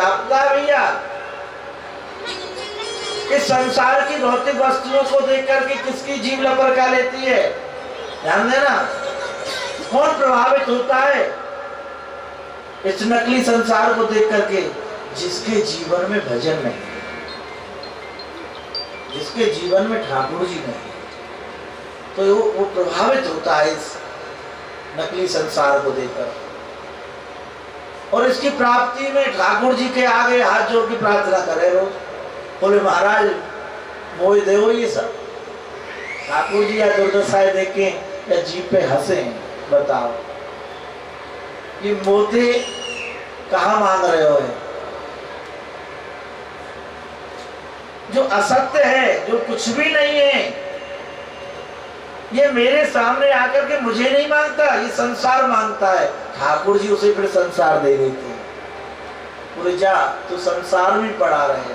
आपदा भैया इस संसार की भौतिक वस्तुओं को देख करके किसकी जीभ लपरका लेती है? ध्यान देना, कौन प्रभावित होता है इस नकली संसार को देख करके? जिसके जीवन में भजन नहीं, जिसके जीवन में ठाकुर जी नहीं, तो वो प्रभावित होता है इस नकली संसार को देखकर। और इसकी प्राप्ति में ठाकुर जी के आगे हाथ जोड़ के प्रार्थना करे रोज, बोले महाराज मोह देवो ये सब। ठाकुर जी या दुर्दशाएं देखें या जीभ पे हंसे, बताओ ये मोते कहाँ मांग रहे हो? है जो असत्य है, जो कुछ भी नहीं है, ये मेरे सामने आकर के मुझे नहीं मांगता, ये संसार मांगता है। ठाकुर जी उसे फिर संसार दे देते हैं, बोले जा तू संसार में पड़ा रहे,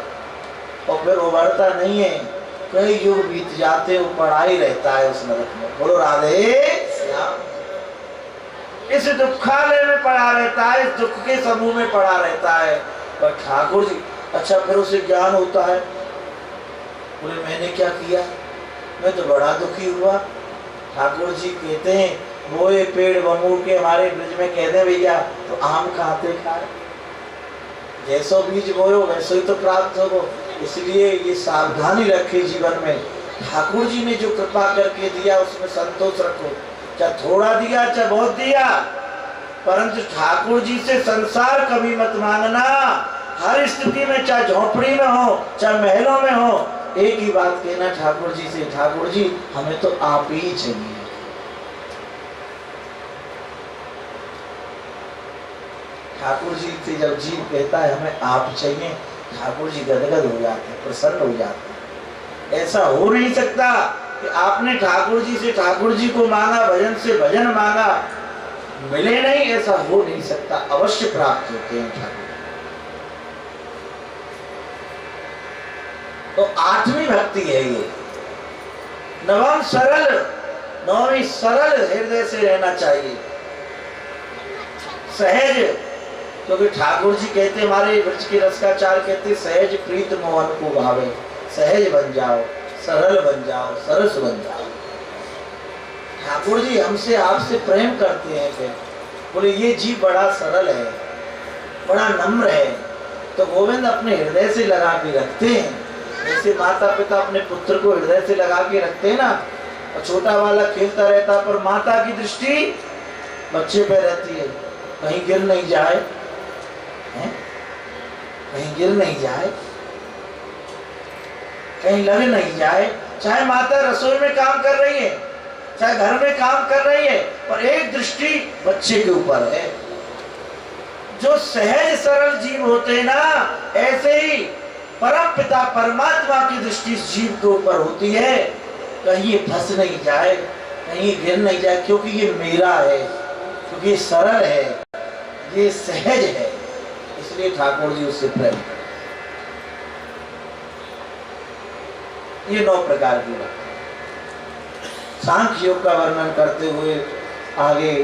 और फिर उभरता नहीं है। कई युग बीत जाते वो पड़ा ही रहता है उस नरक में। बोलो राधे श्याम। इस दुखालय में पड़ा रहता है, इस दुख के समूह में पड़ा रहता है। पर ठाकुर जी, अच्छा फिर उसे ज्ञान होता है, बोले मैंने क्या किया, मैं तो बड़ा दुखी हुआ। ठाकुर जी कहते हैं बोए पेड़ बमूड़ के, हमारे ब्रज में कहते हैं भैया तो आम खाते खाए, जैसो बीज बोयो वैसो ही तो प्राप्त हो। इसलिए ये सावधानी रखे जीवन में। ठाकुर जी ने जो कृपा करके दिया उसमें संतोष रखो, चाहे थोड़ा दिया चाहे बहुत दिया, परंतु ठाकुर जी से संसार कभी मत मांगना। हर स्थिति में, चाहे झोपड़ी में हो चाहे महलों में हो, एक ही बात कहना ठाकुर जी से, ठाकुर जी हमें तो आप ही चाहिए। ठाकुर जी से जब जीव कहता है हमें आप चाहिए, ठाकुर जी गदगद हो जाते हैं, प्रसन्न हो जाते हैं। ऐसा हो नहीं सकता कि आपने ठाकुर जी से ठाकुर जी को मांगा, भजन से भजन मांगा, मिले नहीं, ऐसा हो नहीं सकता। अवश्य प्राप्त होते हैं ठाकुर। तो आठवीं भक्ति है ये। नवम सरल, नवमी सरल हृदय से रहना चाहिए, सहज। क्योंकि ठाकुर जी कहते, हमारे ब्रज के रसकाचार कहते, सहज प्रीत मोहन को भावे। सहज बन जाओ, सरल बन जाओ, सरस बन जाओ। ठाकुर जी हमसे आपसे प्रेम करते हैं। फिर बोले ये जीव बड़ा सरल है, बड़ा नम्र है, तो गोविंद अपने हृदय से लगा के रखते हैं। जैसे माता पिता अपने पुत्र को हृदय से लगा के रखते हैं ना, और छोटा वाला खेलता रहता, पर माता की दृष्टि बच्चे पे रहती है, कहीं गिर नहीं जाए, है? कहीं गिर नहीं जाए, कहीं लग नहीं जाए। चाहे माता रसोई में काम कर रही है, चाहे घर में काम कर रही है, पर एक दृष्टि बच्चे के ऊपर है। जो सहज सरल जीव होते हैं ना, ऐसे ही परम पिता परमात्मा की दृष्टि जीव के ऊपर होती है। कहीं ये फंस नहीं जाए, कहीं ये गिर नहीं जाए, क्योंकि ये मेरा है, क्योंकि ये सरल है, ये सहज है, इसलिए ठाकुर जी उससे प्रेम करते। ये 9 प्रकार की बात। सांख्य योग का वर्णन करते हुए आगे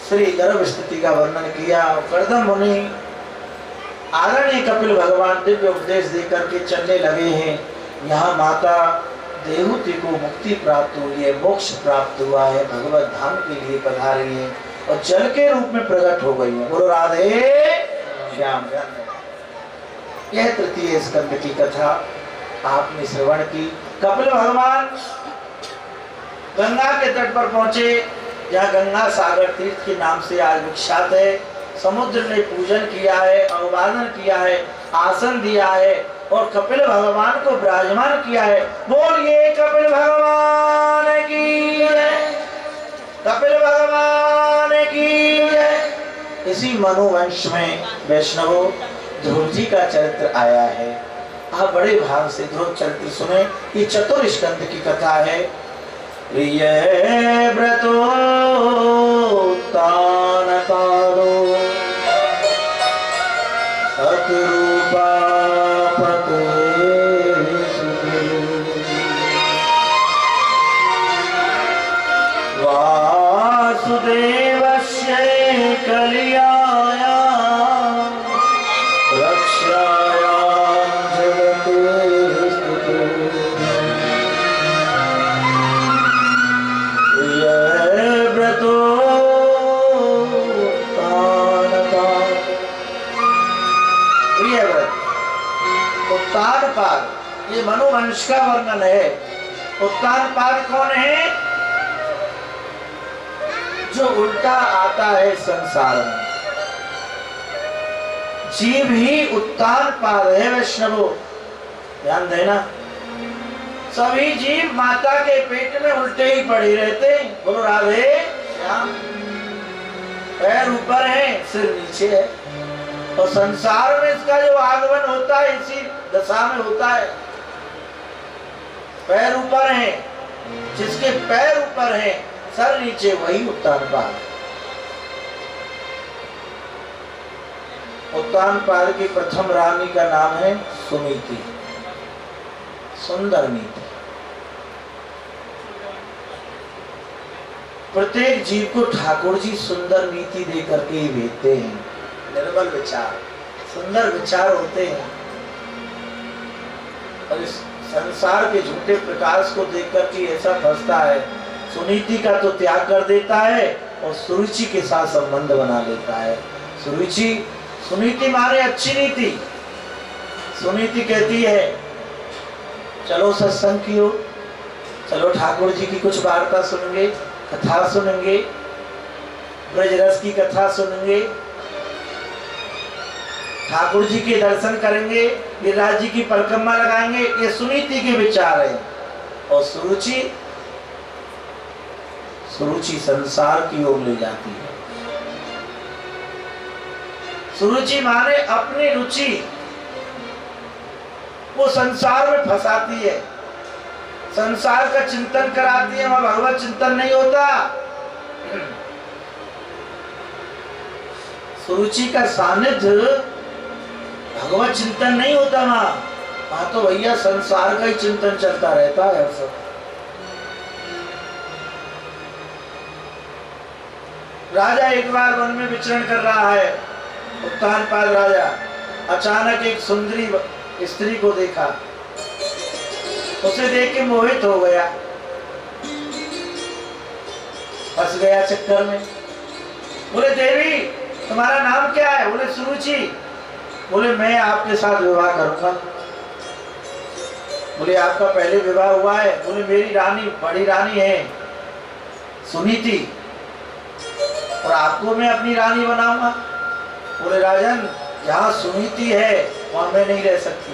श्री गर्भ स्थिति का वर्णन किया। कर्दम मुनि आदरणीय कपिल भगवान दिव्य उपदेश देकर के चलने लगे हैं। यहाँ माता देवहूति को मुक्ति प्राप्त हुई है, मोक्ष प्राप्त हुआ है, भगवत धाम के लिए पधारी है और जल के रूप में प्रकट हो गई है। बोलो राधे श्याम। यह तृतीय स्कंद की कथा आपने श्रवण की। कपिल भगवान गंगा के तट पर पहुंचे, जहाँ गंगा सागर तीर्थ के नाम से आज विख्यात है। समुद्र ने पूजन किया है, अभिवादन किया है, आसन दिया है और कपिल भगवान को विराजमान किया है। बोलिए कपिल भगवान की जय, कपिल भगवान की जय। इसी मनोवंश में वैष्णवों ध्रुव जी का चरित्र आया है। आप बड़े भाव से ध्रुव चरित्र सुने। ये चतुर्स्कंध की कथा है। प्रिय व्रतो तान पादो सतरूपा पते वासुदेवस्य कलियाया वंश का वर्णन है। उत्तानपाद कौन है? जो उल्टा आता है संसार में। जीव ही उत्तानपाद है वैष्णवों, ध्यान देना। सभी जीव माता के पेट में उल्टे ही पड़े रहते हैं। बोलो राधे श्याम। पैर ऊपर है, सिर नीचे है। और संसार में इसका जो आगमन होता है इसी दशा में होता है। पैर ऊपर है, जिसके पैर ऊपर है सर नीचे, वही उत्तानपाद। उत्तानपाद की प्रथम रानी का नाम है सुनीति, सुंदर नीति। प्रत्येक जीव को ठाकुर जी सुंदर नीति देकर के ही भेजते हैं। निर्मल विचार, सुंदर विचार होते हैं। और इस संसार के झूठे प्रकाश को देख करके ऐसा फंसता है, सुनीति का तो त्याग कर देता है और सुरुचि के साथ संबंध बना लेता है। सुरुचि, सुनीति माने अच्छी नीति। सुनीति कहती है चलो सत्संग की हो, चलो ठाकुर जी की कुछ वार्ता सुनेंगे, कथा सुनेंगे, ब्रजरस की कथा सुनेंगे, ठाकुर जी के दर्शन करेंगे, गिरिराज जी की परिक्रमा लगाएंगे। ये सुनीति के विचार है। और सुरुचि, सुरुचि संसार की ओर ले जाती है। सुरुचि माने अपनी रुचि वो संसार में फंसाती है, संसार का चिंतन कराती है। वहां भगवत चिंतन नहीं होता। सुरुचि का सानिध्य भगवत चिंतन नहीं होता। वहां तो भैया संसार का ही चिंतन चलता रहता है। हर सब राजा एक बार वन में विचरण कर रहा है। उत्तानपाद राजा अचानक एक सुंदरी स्त्री को देखा, उसे देख के मोहित हो गया, फंस गया चक्कर में। बोले देवी तुम्हारा नाम क्या है? बोले सुरुचि। बोले मैं आपके साथ विवाह करूंगा। बोले आपका पहले विवाह हुआ है? बोले मेरी रानी, बड़ी रानी है सुनीति, और आपको मैं अपनी रानी बनाऊंगा। बोले राजन जहाँ सुनीति है वहां मैं नहीं रह सकती।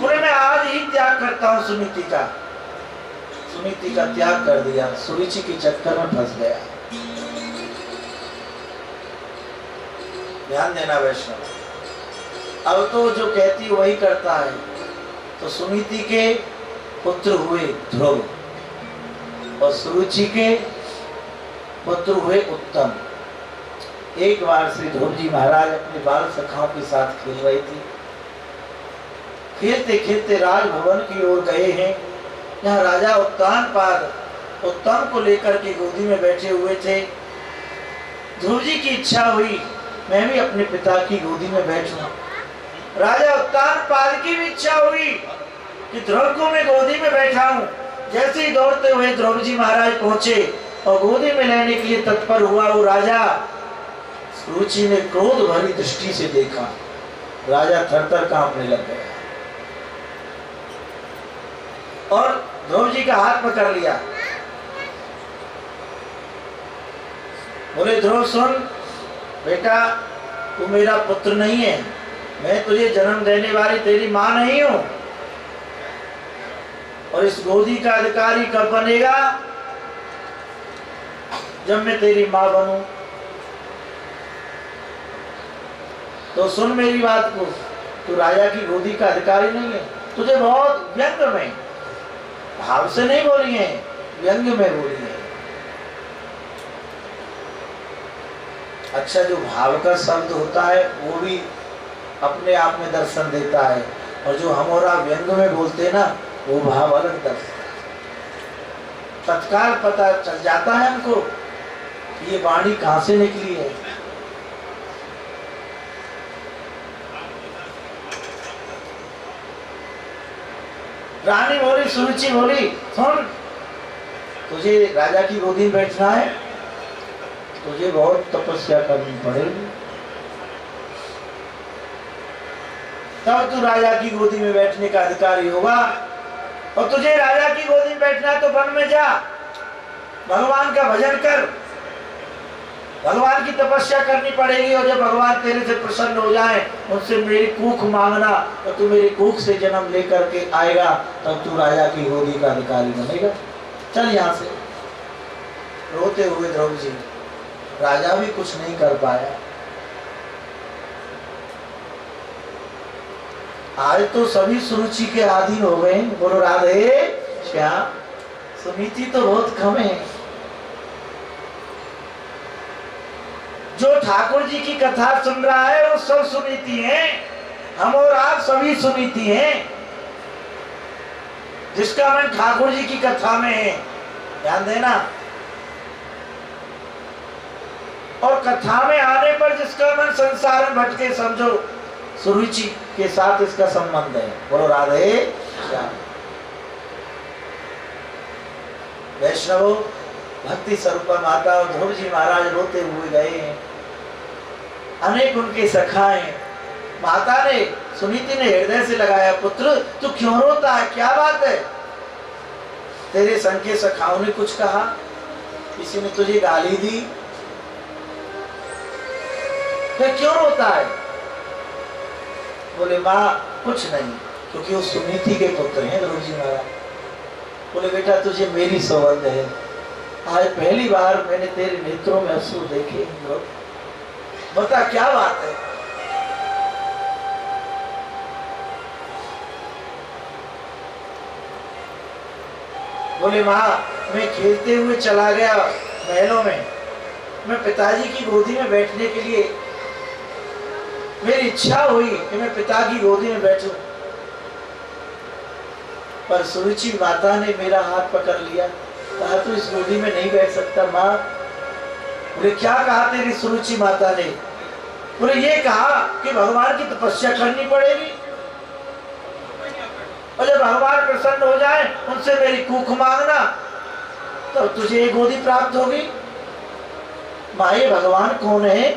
बोले मैं आज ही त्याग करता हूँ सुनीति का। सुनीति का त्याग कर दिया, सुरुचि के चक्कर में फंस गया। ध्यान देना वैष्णव, अब तो जो कहती वही करता है। तो सुनीति के पुत्र हुए ध्रुव और सुरुचि के पुत्र हुए उत्तम। एक बार श्री ध्रुव जी महाराज अपने बाल सखाओं के साथ खेल रहे थे। खेलते खेलते राजभवन की ओर गए हैं। यहाँ राजा उत्तानपाद उत्तम को लेकर के गोदी में बैठे हुए थे। ध्रुव जी की इच्छा हुई मैं भी अपने पिता की गोदी में बैठूं। राजा उत्तानपाद की भी इच्छा हुई कि ध्रुव को मैं गोदी में बैठाऊं। जैसे ही दौड़ते हुए ध्रुव जी महाराज पहुंचे और गोदी में लेने के लिए तत्पर हुआ वो राजा, सुरुचि ने क्रोध भरी दृष्टि से देखा। राजा थरथर कांपने लग गया और ध्रुव जी का हाथ पकड़ लिया। बोले ध्रुव सुन बेटा, तू मेरा पुत्र नहीं है, मैं तुझे जन्म देने वाली तेरी मां नहीं हूं। और इस गोदी का अधिकारी कब बनेगा? जब मैं तेरी मां बनूं। तो सुन मेरी बात को, तू राजा की गोदी का अधिकारी नहीं है। तुझे बहुत व्यंग में, भाव से नहीं बोली है, व्यंग में बोली है। अच्छा, जो भाव का शब्द होता है वो भी अपने आप में दर्शन देता है, और जो हम और आप व्यंग में बोलते हैं ना, वो भाव अलग दर्शन। तत्काल पता चल जाता है हमको कि ये वाणी कहां से निकली है। रानी बोली, सुरुचि बोली, सुन तुझे राजा की गोदी में बैठना है, तुझे बहुत तपस्या करनी पड़ेगी, तब तू राजा की गोदी में बैठने का अधिकारी होगा। और तुझे राजा की गोदी में बैठना है तो वन में जा, भगवान का भजन कर, भगवान की तपस्या करनी पड़ेगी। और जब भगवान तेरे से प्रसन्न हो जाए, उनसे मेरी कुख मांगना, तो तू मेरी कुख से जन्म लेकर के आएगा, तब तू राजा की गोदी का अधिकारी बनेगा। चल यहाँ से। रोते हुए द्रौपदी जी, राजा भी कुछ नहीं कर पाया। आज तो सभी सुरुचि के अधीन हो गए। बोलो राधे श्याम। सुनीति तो बहुत कम है। जो ठाकुर जी की कथा सुन रहा है वो सब सुनीति हैं। हम और आप सभी सुनीति हैं। जिसका मन ठाकुर जी की कथा में है, ध्यान देना। और कथा में आने पर जिसका मन संसार में भटके, समझो सुरुचि के साथ इसका संबंध है। बोलो राधे श्याम। वैष्णव भक्ति स्वरूप माता और ध्रुव जी महाराज रोते हुए गए हैं। अनेक उनके सखाएं, माता ने, सुनीति ने हृदय से लगाया, पुत्र तू क्यों रोता है, क्या बात है? तेरे संग के सखाओं ने कुछ कहा, किसी ने तुझे गाली दी, फिर क्यों रोता है? बोले माँ कुछ नहीं, क्योंकि वो सुनीति के पुत्र हैं ध्रुव जी महाराज। बोले बेटा तुझे मेरी सौगंध है, आज पहली बार मैंने तेरे नेत्रों में अश्रु देखे। बता क्या बात है? बोले माँ मैं खेलते हुए चला गया महलों में, मैं पिताजी की गोदी में बैठने के लिए, मेरी इच्छा हुई कि मैं पिता की गोदी में बैठूं, पर सुरुचि माता ने मेरा हाथ पकड़ लिया, कहा तू इस गोदी में नहीं बैठ सकता। माँ बोले क्या कहा तेरी सुरुचि माता ने? बोले ये कहा कि भगवान की तपस्या करनी पड़ेगी, और जब भगवान प्रसन्न हो जाए उनसे मेरी कुख मांगना, तब तुझे ये गोदी प्राप्त होगी। माँ ये भगवान कौन है?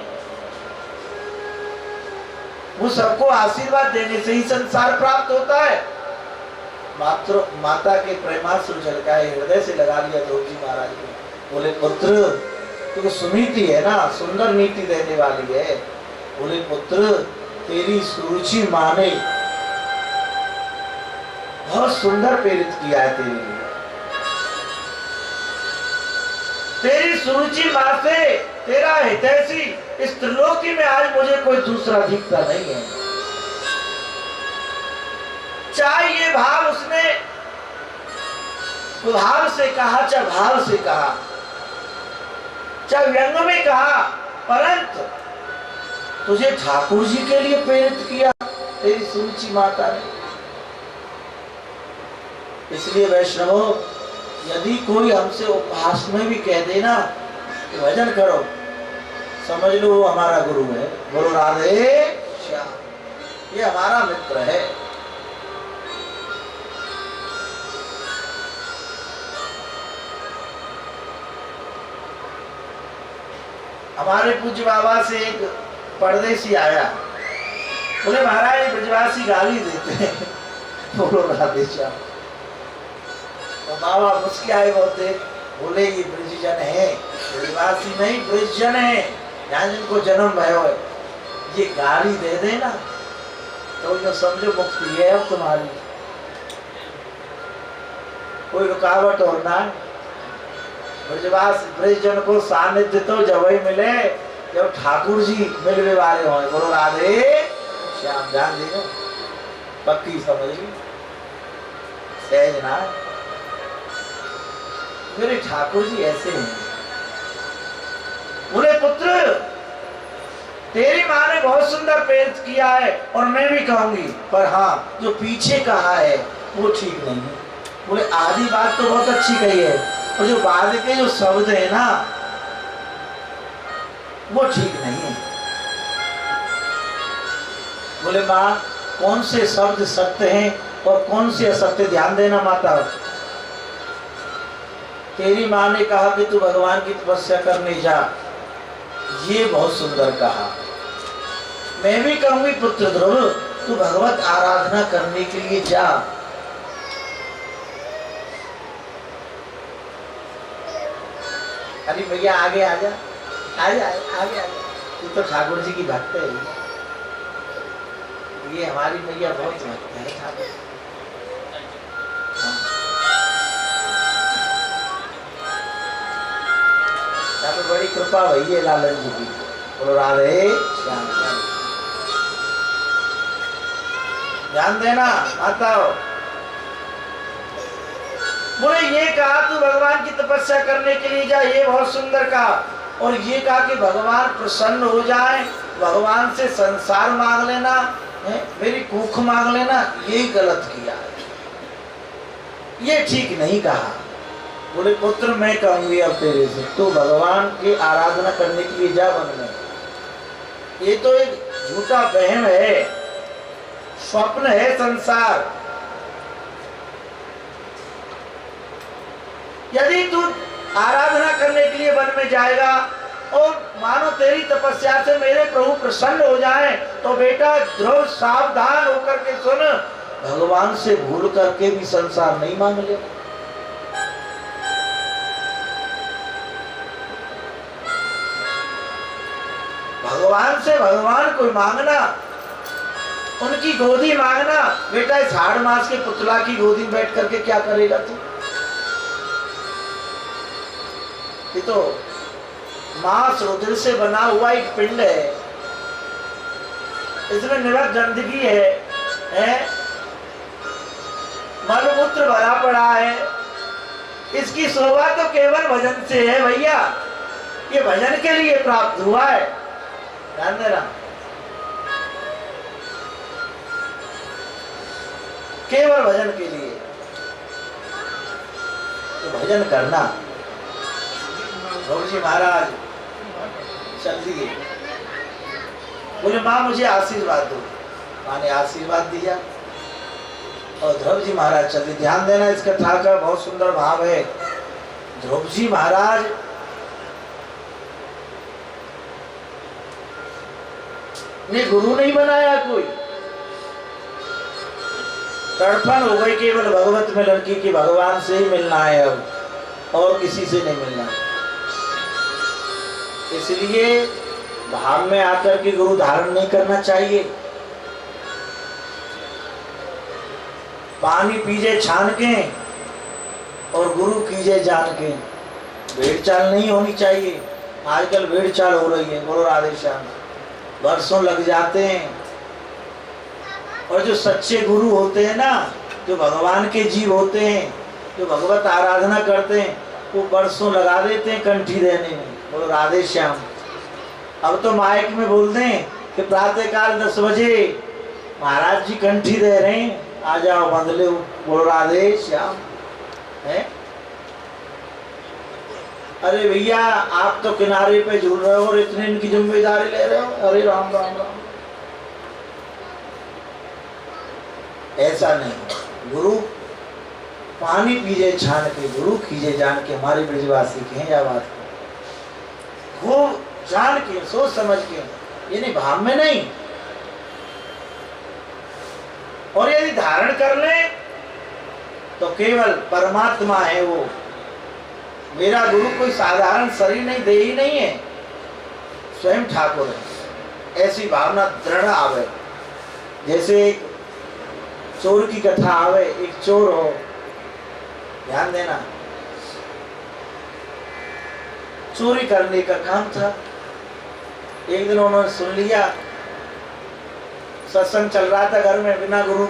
वो सबको आशीर्वाद देने से ही संसार प्राप्त होता है। मात्र माता के प्रेमाश्रु झलकाए, हृदय से लगा लिया ध्रुव जी महाराज को। बोले पुत्र तू सुनीति है ना, सुंदर नीति देने वाली है। बोले पुत्र तेरी सुरुचि माँ ने बहुत सुंदर प्रेरित किया है तेरे लिए। तेरी सुरुचि माँ से तेरा हितैषी इस त्रिलोकी में आज मुझे कोई दूसरा दिखता नहीं है। चाहे ये भाव उसने भाव से कहा, चाहे भाव से कहा, चाहे व्यंग में कहा, परंतु तुझे ठाकुर जी के लिए प्रेरित किया तेरी सुरुचि माता ने। इसलिए वैष्णवों यदि कोई हमसे उपहास में भी कह देना कि भजन करो, समझ लो वो हमारा गुरु है। बोलो राधे श्याम, ये हमारा मित्र है। हमारे पूज्य बाबा से एक परदेसी आया, बोले महाराज ब्रजवासी गाली देते हैं। बोलो राधे श्याम। तो बाबा मुस्कुराए बोलते, बोले ये ब्रजजन है, ब्रजवासी नहीं ब्रजजन है, यहाँ जिनको जन्म भयो है। ये गाली दे देना तो जो समझो मुक्ति है अब तुम्हारी, कोई रुकावट और ना। ब्रजवास ब्रजजन को सानिध्य तो जब ही मिले जब ठाकुर जी मिलने वाले हों। बोलो राधे श्याम। ध्यान देना, पक्की समझ ली, सहज ना। मेरे ठाकुर जी ऐसे हैं। बोले पुत्र तेरी माँ ने बहुत सुंदर प्रेरित किया है और मैं भी कहूंगी, पर हाँ जो पीछे कहा है वो ठीक नहीं है। बोले आधी बात तो बहुत अच्छी कही है, और जो बाद के जो शब्द है ना वो ठीक नहीं है। बोले माँ कौन से शब्द सत्य हैं और कौन से असत्य, ध्यान देना माता। तेरी माँ ने कहा कि तू भगवान की तपस्या करने जा, ये बहुत सुंदर कहा। मैं भी कहूंगी पुत्र ध्रुव तू भगवत आराधना करने के लिए जा, अरे भैया आगे आ जा, आगे आगे, तू तो ठाकुर जी की भक्त है। ये हमारी मैया बहुत भक्त है ठाकुर। बड़ी कृपा भई है लालन जी की। बोलो राधे श्याम। ध्यान देना माताओ। बोले ये कहा तू भगवान की तपस्या करने के लिए जा, ये बहुत सुंदर कहा। और ये कहा कि भगवान प्रसन्न हो जाए, भगवान से संसार मांग लेना है, मेरी कुख मांग लेना, ये गलत किया है, ये ठीक नहीं कहा। बोले पुत्र मैं कहूंगी अब तेरे से, तू भगवान की आराधना करने के लिए जा वन में। ये तो एक झूठा वहम है, स्वप्न है संसार। यदि तू आराधना करने के लिए वन में जाएगा और मानो तेरी तपस्या से मेरे प्रभु प्रसन्न हो जाए, तो बेटा ध्रुव सावधान होकर के सुन, भगवान से भूल करके भी संसार नहीं मांग ले। भगवान से भगवान को मांगना, उनकी गोदी मांगना। बेटा इस हाड़ मास के पुतला की गोदी में बैठ करके क्या करेगा तू? ये तो मांस रुधिर से बना हुआ एक पिंड है, इसमें निरंतर गंदगी है, मलमूत्र भरा पड़ा है। इसकी शोभा तो केवल भजन से है भैया, ये भजन के लिए प्राप्त हुआ है। ध्यान देना, केवल भजन के लिए। तो भजन करना। जी महाराज चल दिए, बोले माँ मुझे आशीर्वाद दो। माँ ने आशीर्वाद दिया और ध्रुव जी महाराज चल दिए। ध्यान देना, इस कथा का बहुत सुंदर भाव है। ध्रुव जी महाराज ने गुरु नहीं बनाया कोई, तड़फन हो गई केवल भगवत में लड़की की, भगवान से ही मिलना है अब और किसी से नहीं मिलना। इसलिए भाव में आकर के गुरु धारण नहीं करना चाहिए। पानी पीजे छान के और गुरु कीजे जान के। भेड़ चाल नहीं होनी चाहिए। आजकल भेड़ चाल हो रही है। बोलो राधे श्याम। वर्षों लग जाते हैं। और जो सच्चे गुरु होते हैं ना, जो भगवान के जीव होते हैं, जो भगवत आराधना करते हैं, वो वर्षों लगा देते हैं कंठी देने में। बोलो राधे श्याम। अब तो माइक में बोल दें कि प्रातः काल 10 बजे महाराज जी कंठी दे रहे हैं, आ जाओ बंद लो। बोलो राधे श्याम। है अरे भैया आप तो किनारे पे झूल रहे हो और इतने इनकी जिम्मेदारी ले रहे हो। अरे राम राम राम। ऐसा नहीं। गुरु पानी पीजे छान के, गुरु कीजे जान के। हमारे ब्रजवासी कहें या बात को खूब जान के, सोच समझ के, ये नहीं भाव में नहीं। और यदि धारण कर ले तो केवल परमात्मा है वो। मेरा गुरु कोई साधारण शरीर नहीं, दे ही नहीं है, स्वयं ठाकुर है। ऐसी भावना दृढ़ आवे। जैसे एक चोर की कथा आवे, एक चोर हो, ध्यान देना, चोरी करने का काम था। एक दिन उन्होंने सुन लिया, सत्संग चल रहा था घर में, बिना गुरु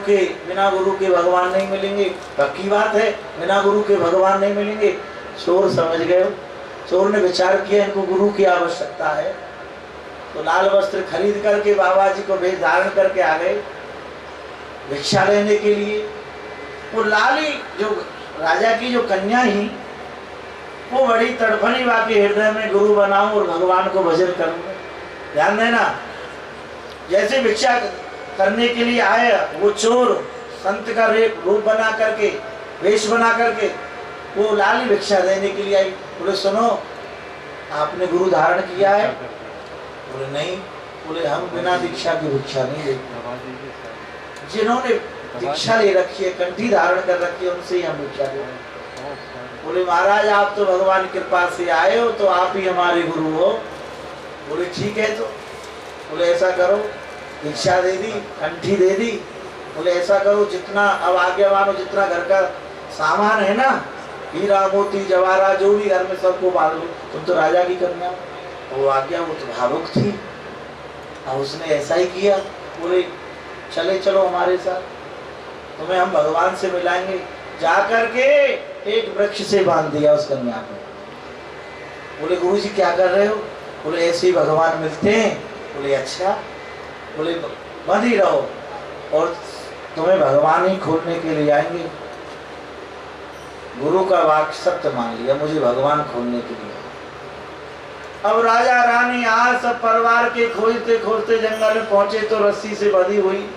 के भगवान नहीं मिलेंगे। पक्की बात है, बिना गुरु के भगवान नहीं मिलेंगे। चोर समझ गए। चोर ने विचार किया इनको गुरु की आवश्यकता है, तो लाल वस्त्र खरीद करके बाबा जी को वेश धारण करके आ गए भिक्षा लेने के लिए। वो लाली जो राजा की जो कन्या ही, वो बड़ी तड़फनी वाकी हृदय में, गुरु बनाऊं और भगवान को भजन करूंगा। ध्यान देना, जैसे भिक्षा करने के लिए आया वो चोर, संत का रूप बना करके, वेश बना करके वो लाली भिक्षा देने के लिए आई। बोले सुनो आपने गुरु धारण किया है? बोले नहीं। बोले हम बिना दीक्षा की भिक्षा नहीं देते। जिन्होंने दीक्षा ले रखी है, कंठी धारण कर रखी है, उनसे ही हम भिक्षा देते। बोले महाराज आप तो भगवान कृपा से आए हो, तो आप ही हमारे गुरु हो। बोले ठीक है, तो बोले ऐसा करो, दीक्षा दे दी, कंठी दे दी। बोले ऐसा करो, जितना अब आज्ञा मानो, जितना घर का सामान है ना, हीरा मोती जवाहरात जो भी घर में सबको बांध लो, तुम तो राजा की कन्या। वो आज्ञा, वो तो भावुक थी और उसने ऐसा ही किया। बोले चले चलो हमारे साथ, तुम्हें हम भगवान से मिलाएंगे। जाकर के एक वृक्ष से बांध दिया उस कन्या को। बोले गुरुजी क्या कर रहे हो? बोले ऐसे ही भगवान मिलते हैं। बोले अच्छा। बोले बंद ही रहो और तुम्हें भगवान ही खोलने के लिए आएंगे। गुरु का वाक्य सत्य मान लिया, मुझे भगवान खोलने के लिए। अब राजा रानी आज सब परिवार के खोजते खोजते जंगल में पहुंचे तो रस्सी से बंधी हुई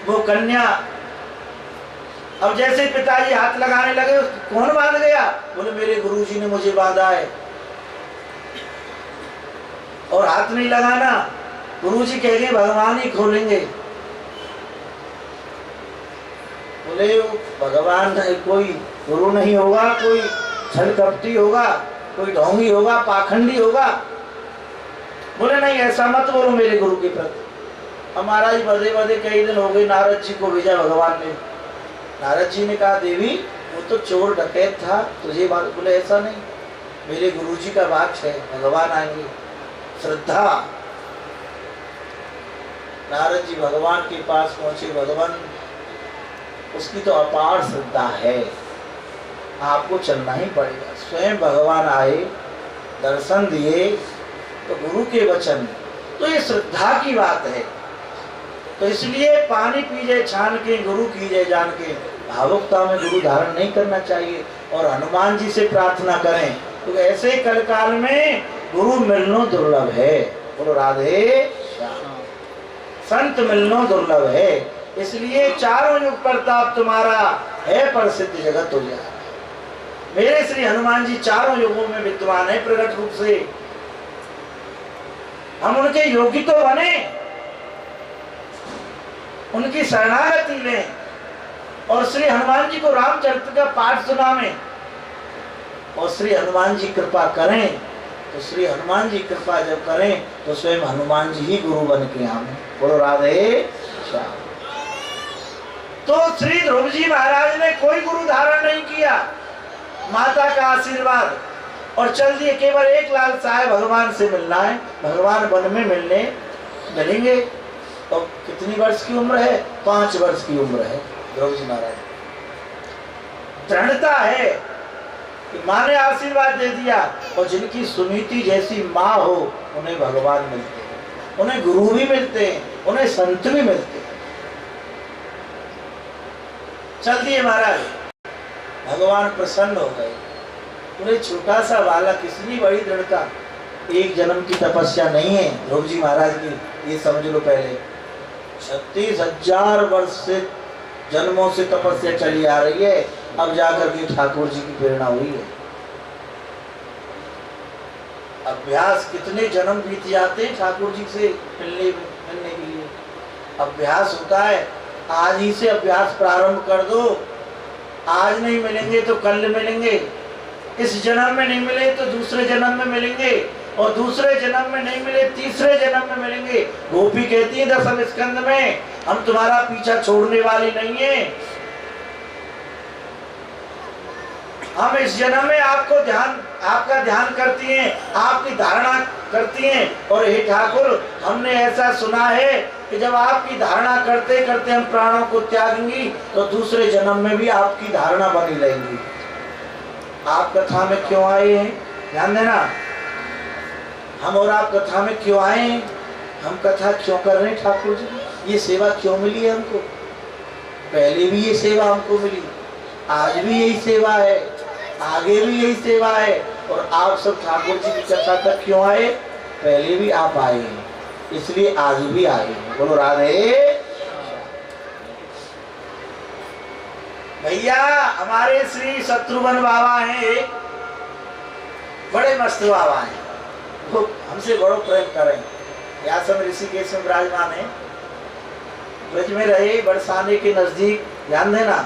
वो कन्या। अब जैसे पिताजी हाथ लगाने लगे, कौन बांध गया? बोले मेरे गुरुजी ने मुझे बांधा है। और हाथ नहीं लगाना, गुरुजी कहेंगे भगवान ही खोलेंगे। बोले भगवान कोई गुरु नहीं होगा, कोई छल कपटी होगा, कोई ढोंगी होगा, पाखंडी होगा। बोले नहीं ऐसा मत बोलो मेरे गुरु के प्रति। हमारा ही बधे बधे कई दिन हो गए, नारद जी को भेजा भगवान ने। नारद जी ने कहा देवी वो तो चोर डकैत था, तुझे बात। बोले ऐसा नहीं, मेरे गुरुजी का वाक्य है, भगवान आएंगे। श्रद्धा। नारद जी भगवान के पास पहुंचे। भगवान उसकी तो अपार श्रद्धा है, आपको चलना ही पड़ेगा। स्वयं भगवान आए, दर्शन दिए, तो गुरु के वचन, तो ये श्रद्धा की बात है। तो इसलिए पानी पी जाए छान के, गुरु की जाए जान के। भावुकता में गुरु धारण नहीं करना चाहिए। और हनुमान जी से प्रार्थना करें, तो ऐसे कल काल में गुरु मिलनो दुर्लभ है। बोलो राधे श्याम। संत मिलनो दुर्लभ है, इसलिए चारों युग प्रताप तुम्हारा है, प्रसिद्ध जगत हो जाए। मेरे श्री हनुमान जी चारों युगों में विद्वान है प्रकट रूप से। हम उनके योगी तो बने, उनकी शरणागति लें और श्री हनुमान जी को रामचरित्र का पाठ सुनावें और श्री हनुमान जी कृपा करें। तो श्री हनुमान जी कृपा जब करें तो स्वयं हनुमान जी ही गुरु बन के आवे। बोलो राधे श्याम। तो श्री ध्रुव जी महाराज ने कोई गुरु धारण नहीं किया, माता का आशीर्वाद, और चल दिए। केवल एक लालसा है, भगवान से मिलना है। भगवान वन में मिलेंगे। तो कितनी वर्ष की उम्र है? 5 वर्ष की उम्र है ध्रुव जी महाराज। दृढ़ता है कि माँ ने आशीर्वाद दे दिया, और जिनकी सुनीति जैसी माँ हो उन्हें भगवान मिलते हैं, उन्हें गुरु भी मिलते हैं, उन्हें संत भी मिलते हैं। चल दिए महाराज, भगवान प्रसन्न हो गए। उन्हें छोटा सा बालक, इसलिए बड़ी दृढ़ता। एक जन्म की तपस्या नहीं है ध्रुव जी महाराज की, ये समझ लो। पहले 36,000 वर्ष से जन्मों से तपस्या चली आ रही है, अब जाकर के ठाकुर जी की प्रेरणा हुई है। अभ्यास, कितने जन्म बीत जाते हैं ठाकुर जी से मिलने के लिए। अभ्यास होता है, आज ही से अभ्यास प्रारंभ कर दो। आज नहीं मिलेंगे तो कल मिलेंगे, इस जन्म में नहीं मिले तो दूसरे जन्म में मिलेंगे, और दूसरे जन्म में नहीं मिले तीसरे जन्म में मिलेंगे। गोपी कहती है 10वें स्कंद में, हम तुम्हारा पीछा छोड़ने वाली नहीं है, हम इस जन्म में आपका ध्यान करती हैं, आपकी धारणा करती हैं। और हे ठाकुर, हमने ऐसा सुना है कि जब आपकी धारणा करते करते हम प्राणों को त्यागेंगी तो दूसरे जन्म में भी आपकी धारणा बनी रहेगी। आप कथा में क्यों आए हैं? ध्यान देना, हम और आप कथा में क्यों आए हैं? हम कथा क्यों कर रहे हैं ठाकुर जी? ये सेवा क्यों मिली है हमको? पहले भी ये सेवा हमको मिली, आज भी यही सेवा है, आगे भी यही सेवा है। और आप सब ठाकुर जी की कथा तक क्यों आए? पहले भी आप आए हैं, इसलिए आज भी आए हैं। बोलो राधे। भैया हमारे श्री शत्रुघ्न बाबा हैं, बड़े मस्त बाबा हैं, वो हमसे बड़ो प्रेम करें। यहाँ सब ऋषिकेश में विराजमान है, ब्रज में रहे, बरसाने के नजदीक। ध्यान देना,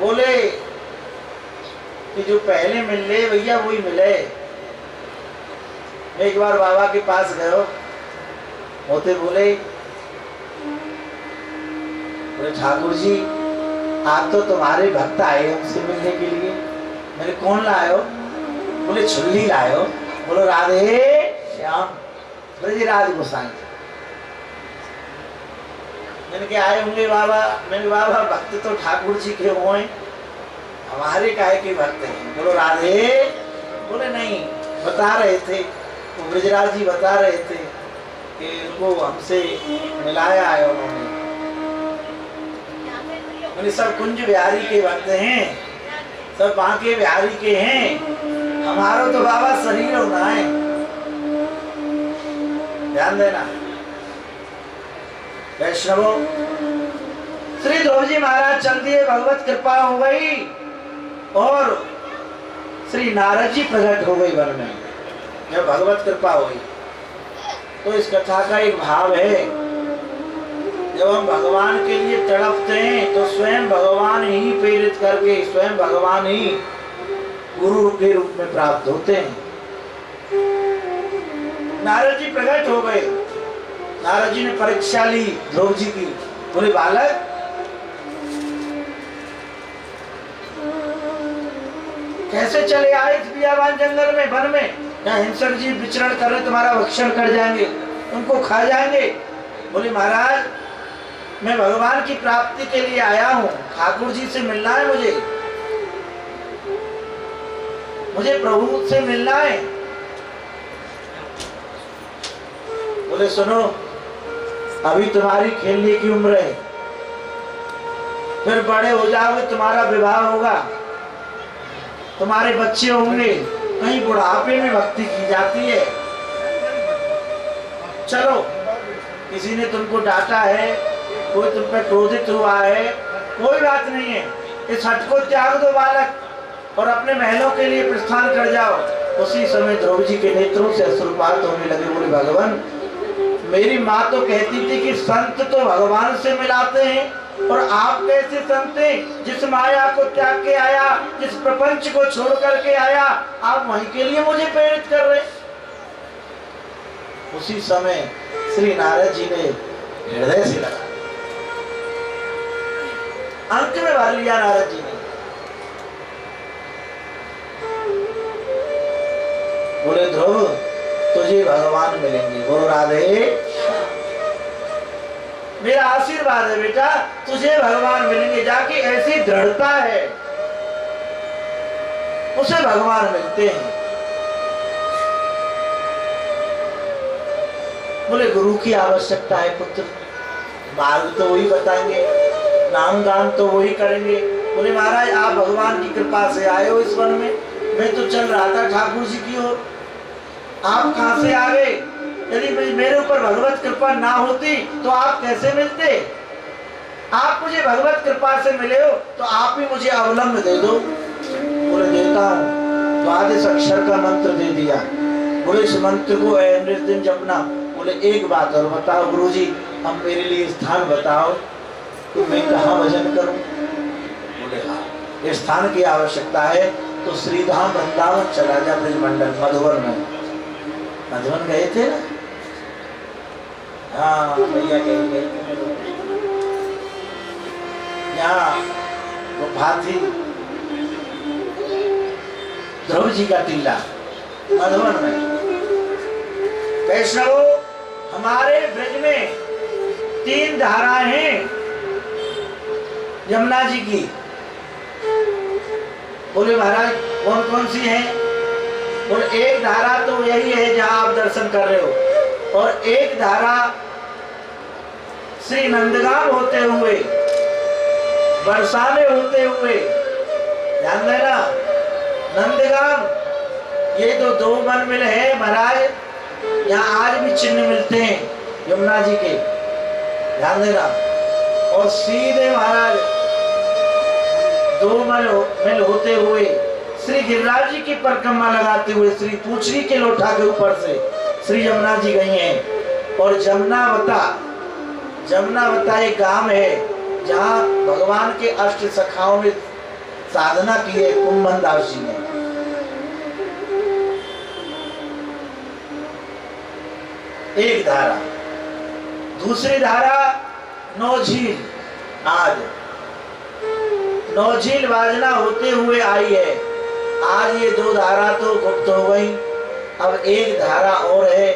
बोले कि जो पहले मिल ले भैया वही मिले। मैं एक बार बाबा के पास गयो, होते बोले ठाकुर जी आप तो तुम्हारे भक्त आए हमसे मिलने के लिए। मैंने कौन लायो? बोले छुल्ली लायो। बोलो राधे श्याम। बोले जी राधे गोसाई। मैंने क्या आए होंगे बाबा? मैंने बाबा भक्त तो ठाकुर जी के हुए, हमारे काहे के भक्त हैं? बोलो राधे। बोले नहीं, बता रहे थे वो ब्रजराज जी बता रहे थे कि उनको हमसे मिलाया है उन्होंने। मैंने सब कुंज बिहारी के भक्त हैं, सब बांके बिहारी के हैं, हमारा तो बाबा शरीर होना है। ध्यान देना वैष्णवो। श्री ध्रुव जी महाराज चल दिए, भगवत कृपा हो गई और श्री नारद जी प्रकट हो गई वन में। जब भगवत कृपा हुई तो इस कथा का एक भाव है, जब हम भगवान के लिए तड़पते हैं तो स्वयं भगवान ही प्रेरित करके, स्वयं भगवान ही गुरु के रूप में प्राप्त होते हैं। नारद जी प्रकट हो गए। नारद जी ने परीक्षा ली ध्रुव जी की। बोले बालक कैसे चले आए इस बियाबान जंगल में, वन में? यहाँ हिंसक जी विचरण कर रहे, तुम्हारा भक्षण कर जाएंगे, उनको खा जाएंगे। बोले महाराज मैं भगवान की प्राप्ति के लिए आया हूँ, ठाकुर जी से मिलना है मुझे प्रभु से मिलना है। बोले सुनो अभी तुम्हारी खेलने की उम्र है, फिर बड़े हो जाओगे तुम्हारा विवाह होगा, तुम्हारे बच्चे होंगे, कहीं बुढ़ापे में भक्ति की जाती है। चलो किसी ने तुमको डांटा है, कोई तुम पे क्रोधित हुआ है, कोई बात नहीं है, इस हट को त्याग दो बालक और अपने महलों के लिए प्रस्थान कर जाओ। उसी समय ध्रुव जी के नेत्रों से अश्रुपात होने लगे। बोले भगवान मेरी माँ तो कहती थी कि संत तो भगवान से मिलाते हैं और आप कैसे संत हैं? जिस माया को त्याग के आया, जिस प्रपंच को छोड़ करके आया, आप वहीं के लिए मुझे प्रेरित कर रहे। उसी समय श्री नारद जी ने हृदय से लगा, अंक में भर लिया नारद जी ने। बोले ध्रुव तुझे भगवान मिलेंगे। बोलो राधे। मेरा आशीर्वाद है बेटा, तुझे भगवान मिलेंगे। जाके ऐसी दृढ़ता है उसे भगवान मिलते हैं। बोले गुरु की आवश्यकता है पुत्र, मार्ग तो वही बताएंगे, नाम गान तो वही करेंगे। बोले महाराज आप भगवान की कृपा से आए हो इस वन में, मैं तो चल रहा था ठाकुर जी की ओर, आप कहां से आ गए? यदि मेरे ऊपर भगवत कृपा ना होती तो आप कैसे मिलते? आप मुझे भगवत कृपा से मिले हो तो आप ही मुझे अवलंब दे दो। बोले देता हूँ। द्वादश अक्षर का मंत्र दे दिया। बोले इस मंत्र को दिन जपना। बोले एक बात और बताओ गुरुजी, हम मेरे लिए स्थान बताओ तो मैं कहाँ भजन करूं? बोले हाँ स्थान की आवश्यकता है तो श्रीधाम वृंदावन चला जा, ब्रजमंडल मधुबन में। मधुबन गए थे ना? हाँ भैया गए। यहाँ वो भाथी ध्रुव जी का टीला मधुबन में। वैष्णवो हमारे ब्रज में 3 धाराएं हैं यमुना जी की। बोले महाराज कौन कौन सी हैं? बोले एक धारा तो यही है जहां आप दर्शन कर रहे हो, और एक धारा श्री नंदगांव होते हुए, बरसाने होते हुए, ध्यान देना नंदगांव ये तो 2 वन मिल है महाराज, यहाँ आज भी चिन्ह मिलते हैं यमुना जी के, ध्यान देना। और सीधे महाराज 2 मिल होते हुए श्री गिरिराज जी की परिक्रमा लगाते हुए श्री पूछरी के लोठा के ऊपर से श्री यमुना जी गई हैं। और जमुनावता एक गांव है जहां भगवान के अष्ट सखाओं में साधना की है कुंभन दास जी ने। एक धारा, दूसरी धारा नौझील। आज नौझील वाजना होते हुए आई है। आज ये दो धारा तो गुप्त हो गई, अब एक धारा और है।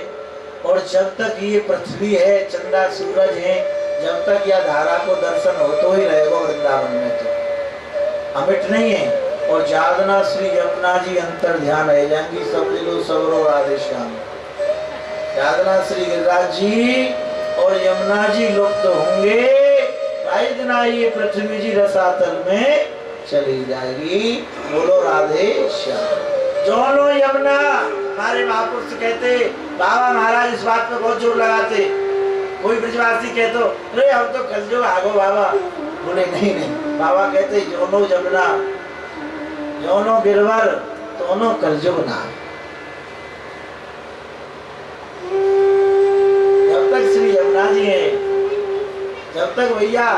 और जब तक ये पृथ्वी है, चंद्रा सूरज है, जब तक यह धारा को दर्शन होते ही रहेगा वृंदावन में, तो अमिट नहीं है। और जागना श्री यमुना जी अंतर ध्यान रह जाएंगी, समझ लो सबरो राधे श्याम। जागना श्री गिरिराज जी और यमुना जी लुप्त होंगे, आई दिना ये पृथ्वी जी रसातल में चली जाएगी। बोलो राधे श्याम। दोनों यमुना, हमारे महापुरुष कहते, बाबा महाराज इस बात पे बहुत जोर लगाते। कोई ब्रजवासी कहते अरे हम तो कल जो आगो बाबा, बोले नहीं नहीं, बाबा कहते दोनों यमुना, दोनों गिरवर, दोनों कलजुग ना। जब तक श्री यमुना जी है, जब तक भैया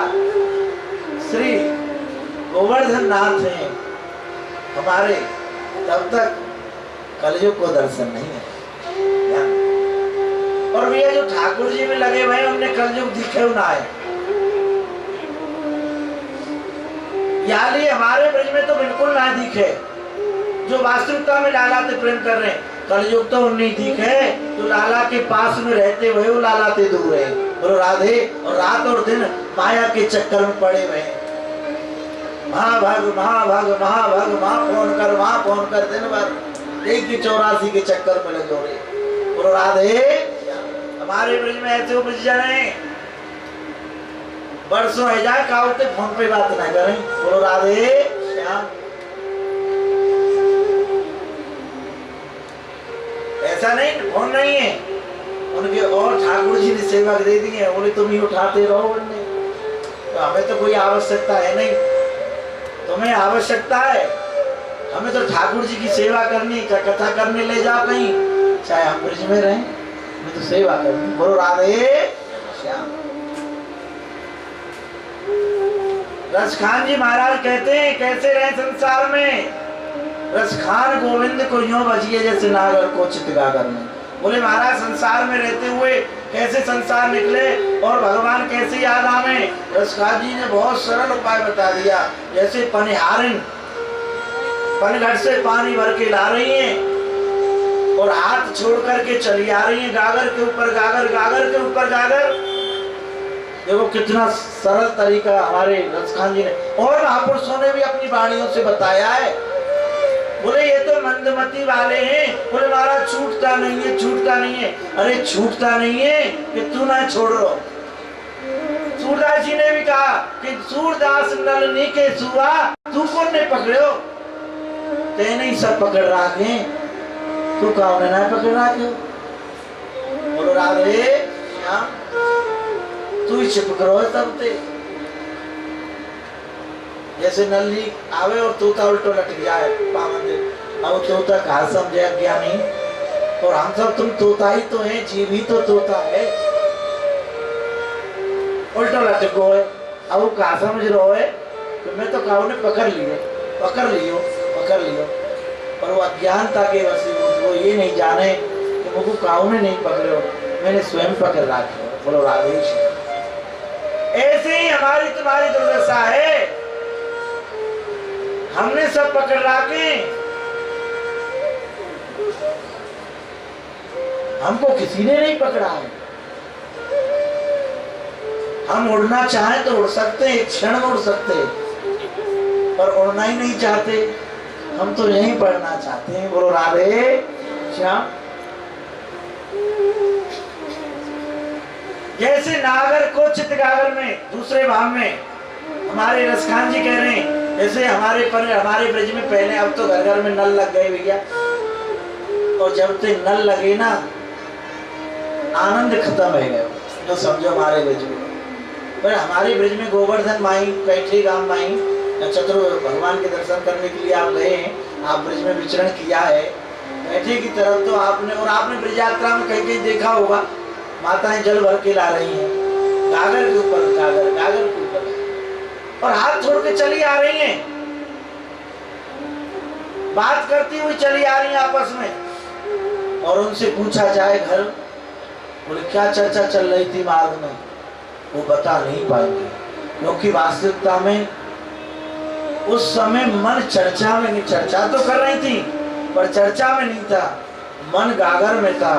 श्री गोवर्धन नाथ हैं हमारे, तब तक कलयुग को दर्शन नहीं है। और भैया जो ठाकुर जी में लगे हुए उनने कलयुग दिखे ना है। याली हमारे ब्रज में तो बिल्कुल ना दिखे, जो वास्तविकता में लाला से प्रेम कर रहे हैं। कलयुग तो उन्हीं दिखे जो लाला के पास में रहते हुए वो लाला से दूर है। बोलो राधे। और रात और दिन माया के चक्कर में पड़े हुए हैं। महाभाग महाभाग महाभाग, वहाँ फोन कर दिन भर एक की 84 के चक्कर में लगे हो रहे। बोलो राधे। हमारे ब्रज में ऐसे ब्रज जाने बरसों है जाए काउ तक फोन पे बात ना करें। बोलो राधे श्याम। ऐसा नहीं, फोन नहीं है उनके, और ठाकुर जी ने सेवक दे दी है, बोले तुम ही उठाते रहो। तो हमें तो कोई आवश्यकता है नहीं, तुम्हें आवश्यकता है। हमें तो ठाकुर जी की सेवा करनी, कथा करने ले जाओ कहीं, चाहे हम ब्रज में रहें, हमें तो सेवा करनी। बोलो राधे श्याम। रसखान जी महाराज कहते हैं कैसे रहे संसार में। रसखान गोविंद को यूं बजिए जैसे नागर को चितगागर में। बोले महाराज संसार में रहते हुए कैसे संसार निकले और भगवान कैसे याद आवे। रसखान जी ने बहुत सरल उपाय बता दिया। जैसे पनिहारिन पनघट से पानी भर के ला रही हैं और हाथ छोड़ करके चली आ रही हैं, गागर के ऊपर गागर, गागर के ऊपर गागर। देखो कितना सरल तरीका हमारे रसखान जी ने और महापुरुषों ने भी अपनी वाणियों से बताया है। बोले ये तो मंदमती वाले हैं। बोले महाराज छूटता नहीं है, छूटता नहीं है। अरे छूटता नहीं है कि तू ना छोड़ रो। सूरदास जी ने भी कहा कि सूरदास नलनी के सुआ तू कौन ने पकड़ो, तेने ही सब पकड़ रखे, तू कौन ने ना पकड़ रखे। बोलो राधे श्याम। तू ही छिप करो सबते। जैसे नल्ली आवे और तोता उल्टो लटक जाए पावन दे, अब तोता कहा समझे अज्ञानी। और हम सब तुम तोता ही तो हैं, जीव ही तो तोता है, उल्टो लटको है। अब वो कहा समझ रहो है तो मैं तो कहा पकड़ लियो पकड़ लियो पकड़ लियो। और वो अज्ञानता के वसीभूत, वो ये नहीं जाने कि मुझको काऊ ने नहीं पकड़ो, मैंने स्वयं पकड़ रखा। बोलो राधे। ऐसे ही हमारी तुम्हारी दुर्दशा है। हमने सब पकड़ रखे, हमको किसी ने नहीं पकड़ा है। हम उड़ना चाहें तो उड़ सकते हैं, एक क्षण में उड़ सकते हैं, पर उड़ना ही नहीं चाहते। हम तो यहीं पढ़ना चाहते हैं। बोलो राधे श्याम। जैसे नागर को चितगागर में दूसरे भाव में हमारे रसखान जी कह रहे हैं, जैसे हमारे ब्रज में पहले, अब तो घर घर में नल लग गए भैया। और जब से नल लगे ना आनंद खत्म है गया, जो समझो हमारे ब्रज में। पर हमारे ब्रज में गोवर्धन माई, कैठी गांव माई, नक्षत्रों भगवान के दर्शन करने के लिए आप गए हैं, आप ब्रज में विचरण किया है। कैठी की तरफ तो आपने, और आपने ब्रज यात्रा में कहीं कहीं देखा होगा माताएं जल भर के ला रही हैं, गागर के ऊपर गागर, गागर के ऊपर, और हाथ छोड़ के चली आ रही हैं। बात करती हुई चली आ रही आपस में। और उनसे पूछा जाए घर, बोले क्या चर्चा चल रही थी मार्ग में, वो बता नहीं पाएंगे, क्योंकि वास्तविकता में उस समय मन चर्चा में नहीं, चर्चा तो कर रही थी पर चर्चा में नहीं था, मन गागर में था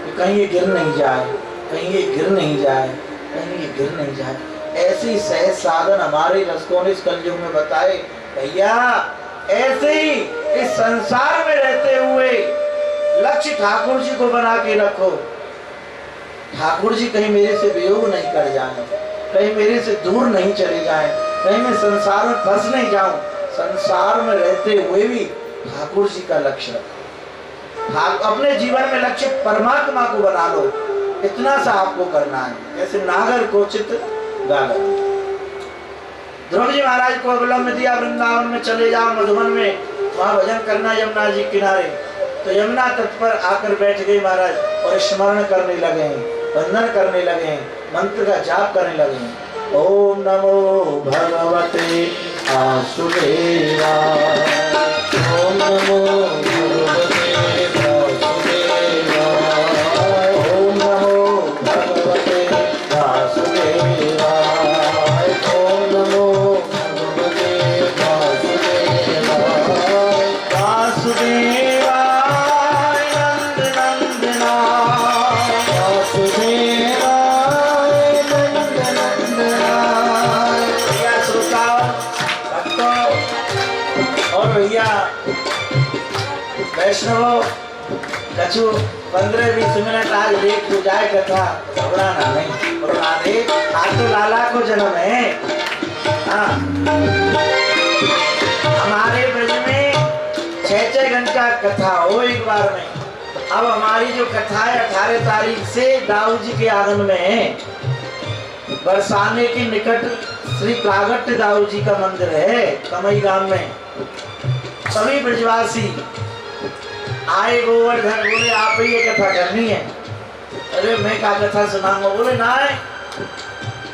कि कहीं ये गिर नहीं जाए, कहीं ये गिर नहीं जाए, कहीं ये गिर नहीं जाए। ऐसे ही सहज साधन हमारे रस्तों ने इस कलयुग में बताए। भैया ऐसे ही इस संसार में रहते हुए लक्ष्य ठाकुर जी को बना के रखो। ठाकुर जी कहीं मेरे से वियोग नहीं कर जाए, कहीं मेरे से दूर नहीं चले जाए, कहीं मैं संसार में फंस नहीं जाऊं। संसार में रहते हुए भी ठाकुर जी का लक्ष्य रखो। अपने जीवन में लक्ष्य परमात्मा को बना लो, इतना सा आपको करना है। जैसे नागर को चित गागर। ध्रुव जी महाराज को अवलंब दिया, वृंदावन में चले जाओ, मधुबन में, वहां भजन करना यमुना जी किनारे। तो यमुना तट पर आकर बैठ गई महाराज और स्मरण करने लगे, वंदन करने लगे, मंत्र का जाप करने लगे। ओम नमो भगवते वासुदेवाय, ओम नमो भगवते वासुदेवाय, ओम नमो भगवते वासुदेवाय, ओम नमो भगवते वासुदेवाय। वासुदेवाय नंद नंदनाय, वासुदेवाय नंद नंदनाय। भैया श्रोताओ, भक्तों और भैया वैष्णवों, कछु 15-20 मिनट आज लेट हो जाए कथा, घबराना नहीं। और राधे, आज तो लाला को जन्म है। हाँ, हमारे ब्रज में 6-6 घंटा कथा हो एक बार में। अब हमारी जो कथा है 18 तारीख से दाऊ जी के आंगन में है। बरसाने के निकट श्री प्रागट्य दाऊ जी का मंदिर है कमई गांव में। सभी ब्रजवासी आए, गोवर्धन बोले आप ही ये कथा करनी है। अरे मैं क्या कथा सुनाऊंगा? बोले ना,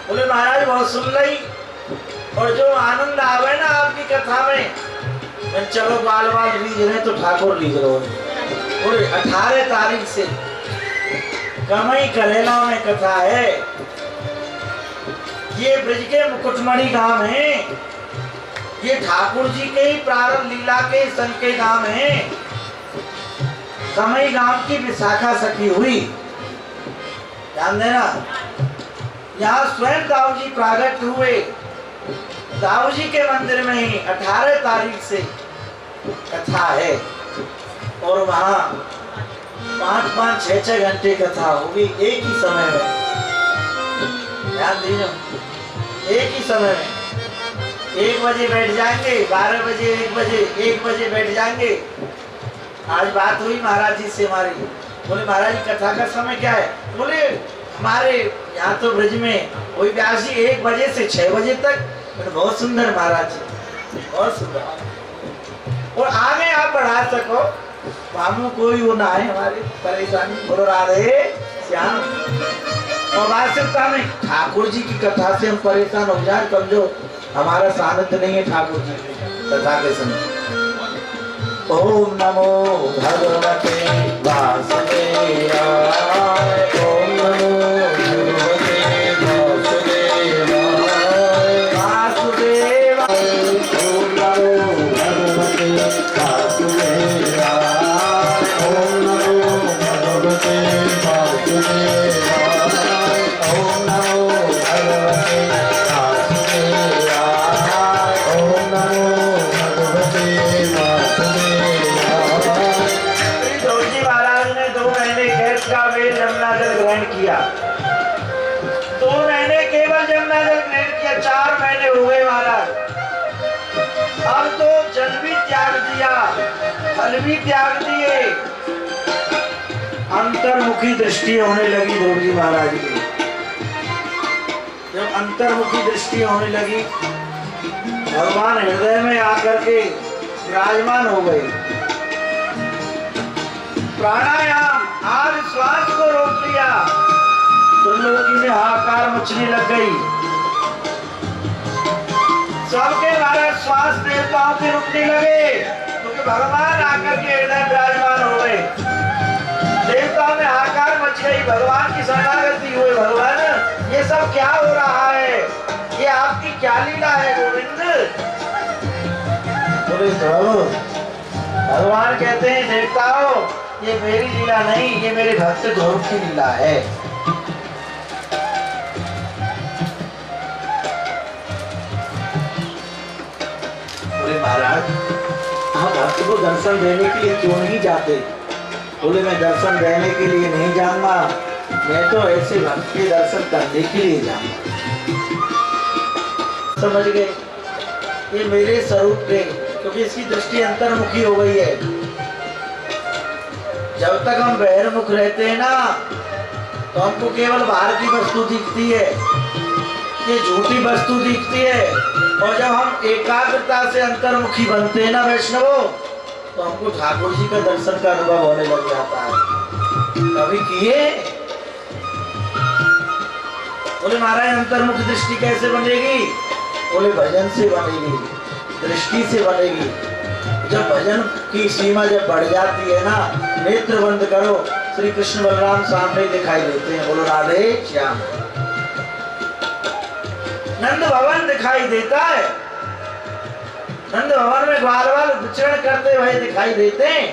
बोले महाराज बहुत सुन रही और जो आनंद आवे ना आपकी कथा में, मैं चलो बाल बाल रीझ रहे तो ठाकुर रीझ रहो। बोले 18 तारीख से कमई करेला में कथा है। ये ब्रज के मुकुटमणि गांव है, ये ठाकुर जी के ही प्रारंभ लीला के सन के गांव है। कमई गांव की विशाखा सखी हुई, ध्यान देना। यहाँ स्वयं दाऊ जी प्रागट हुए, दाऊ जी के मंदिर में ही 18 तारीख से कथा है। और वहाँ 5-5, 6-6 घंटे कथा होगी एक ही समय में। ध्यान दीजिए, एक ही समय में 1 बजे बैठ जाएंगे, 12 बजे, 1 बजे बैठ जाएंगे। आज बात हुई महाराज जी से हमारी, बोले महाराज कथा का समय क्या है? बोले हमारे यहाँ तो ब्रज में वही व्यास जी 1 बजे से 6 बजे तक। बहुत सुंदर महाराज जी, बहुत सुंदर। और आगे आप बढ़ा सको, मामू कोई वो ना है हमारी परेशानी। बोलो राधे श्याम। और वास्तविकता में ठाकुर जी की कथा से हम परेशान हो जाए, कमजोर, हमारा सानिध्य नहीं है ठाकुर जी की कथा के समय। ओम नमो भगवते वासुदेवाय, ओम नमो भगवते वासुदेवाय, वासुदेवाय, ओम नमो भगवते वासुदेवाय, ओम नमो भगवते वासुदेवाय, ओम नमो भगवते वासुदेवाय, ओम नमो भगवते किया। 2 महीने केवल जमुना जल ग्रहण किया, 4 महीने हो गए महाराज। अब तो जल भी त्याग दिया, फल भी त्याग दिए। अंतर्मुखी दृष्टि होने लगी ध्रुव जी महाराज की। जब अंतर्मुखी दृष्टि होने लगी, भगवान हृदय में आकर के विराजमान हो गए। प्राणायाम, आज श्वास को रोक लिया तो लोकी में हाहाकार मचने लग गई। सबके महाराज श्वास देवताओं के रुकने लगे तो क्योंकि भगवान आकर के हृदय विराजमान हो गए, देवताओं में हाहाकार मच गई, भगवान की शरणागति हुई। भगवान ये सब क्या हो रहा है, ये आपकी क्या लीला है गोविंद? बोले भगवान कहते हैं देवताओं ये मेरी लीला नहीं, ये मेरे भक्त ध्रुव की लीला है। बोले महाराज आप भक्त को दर्शन देने के लिए क्यों नहीं जाते? बोले मैं दर्शन देने के लिए नहीं जाऊंगा, मैं तो ऐसे भक्त के दर्शन करने के लिए जाऊंगा। समझ गए? ये मेरे स्वरूप के, क्योंकि इसकी दृष्टि अंतर्मुखी हो गई है। जब तक हम बहिर्मुख रहते हैं ना तो हमको केवल बाहर की वस्तु दिखती है, ये झूठी वस्तु दिखती है। और जब हम एकाग्रता से अंतर्मुखी बनते हैं ना वैष्णवों, तो हमको ठाकुर जी का दर्शन का अनुभव होने लग जाता है। कभी किए? बोले महाराज अंतर्मुख दृष्टि कैसे बनेगी? बोले भजन से बनेगी, दृष्टि से बनेगी। जब भजन की सीमा जब बढ़ जाती है ना, नेत्र बंद करो, श्री कृष्ण बलराम सामने दिखाई देते हैं। बोलो राधे श्याम। नंद भवन दिखाई देता है, नंद भवन में ग्वाल वाल विचरण करते हुए दिखाई देते हैं।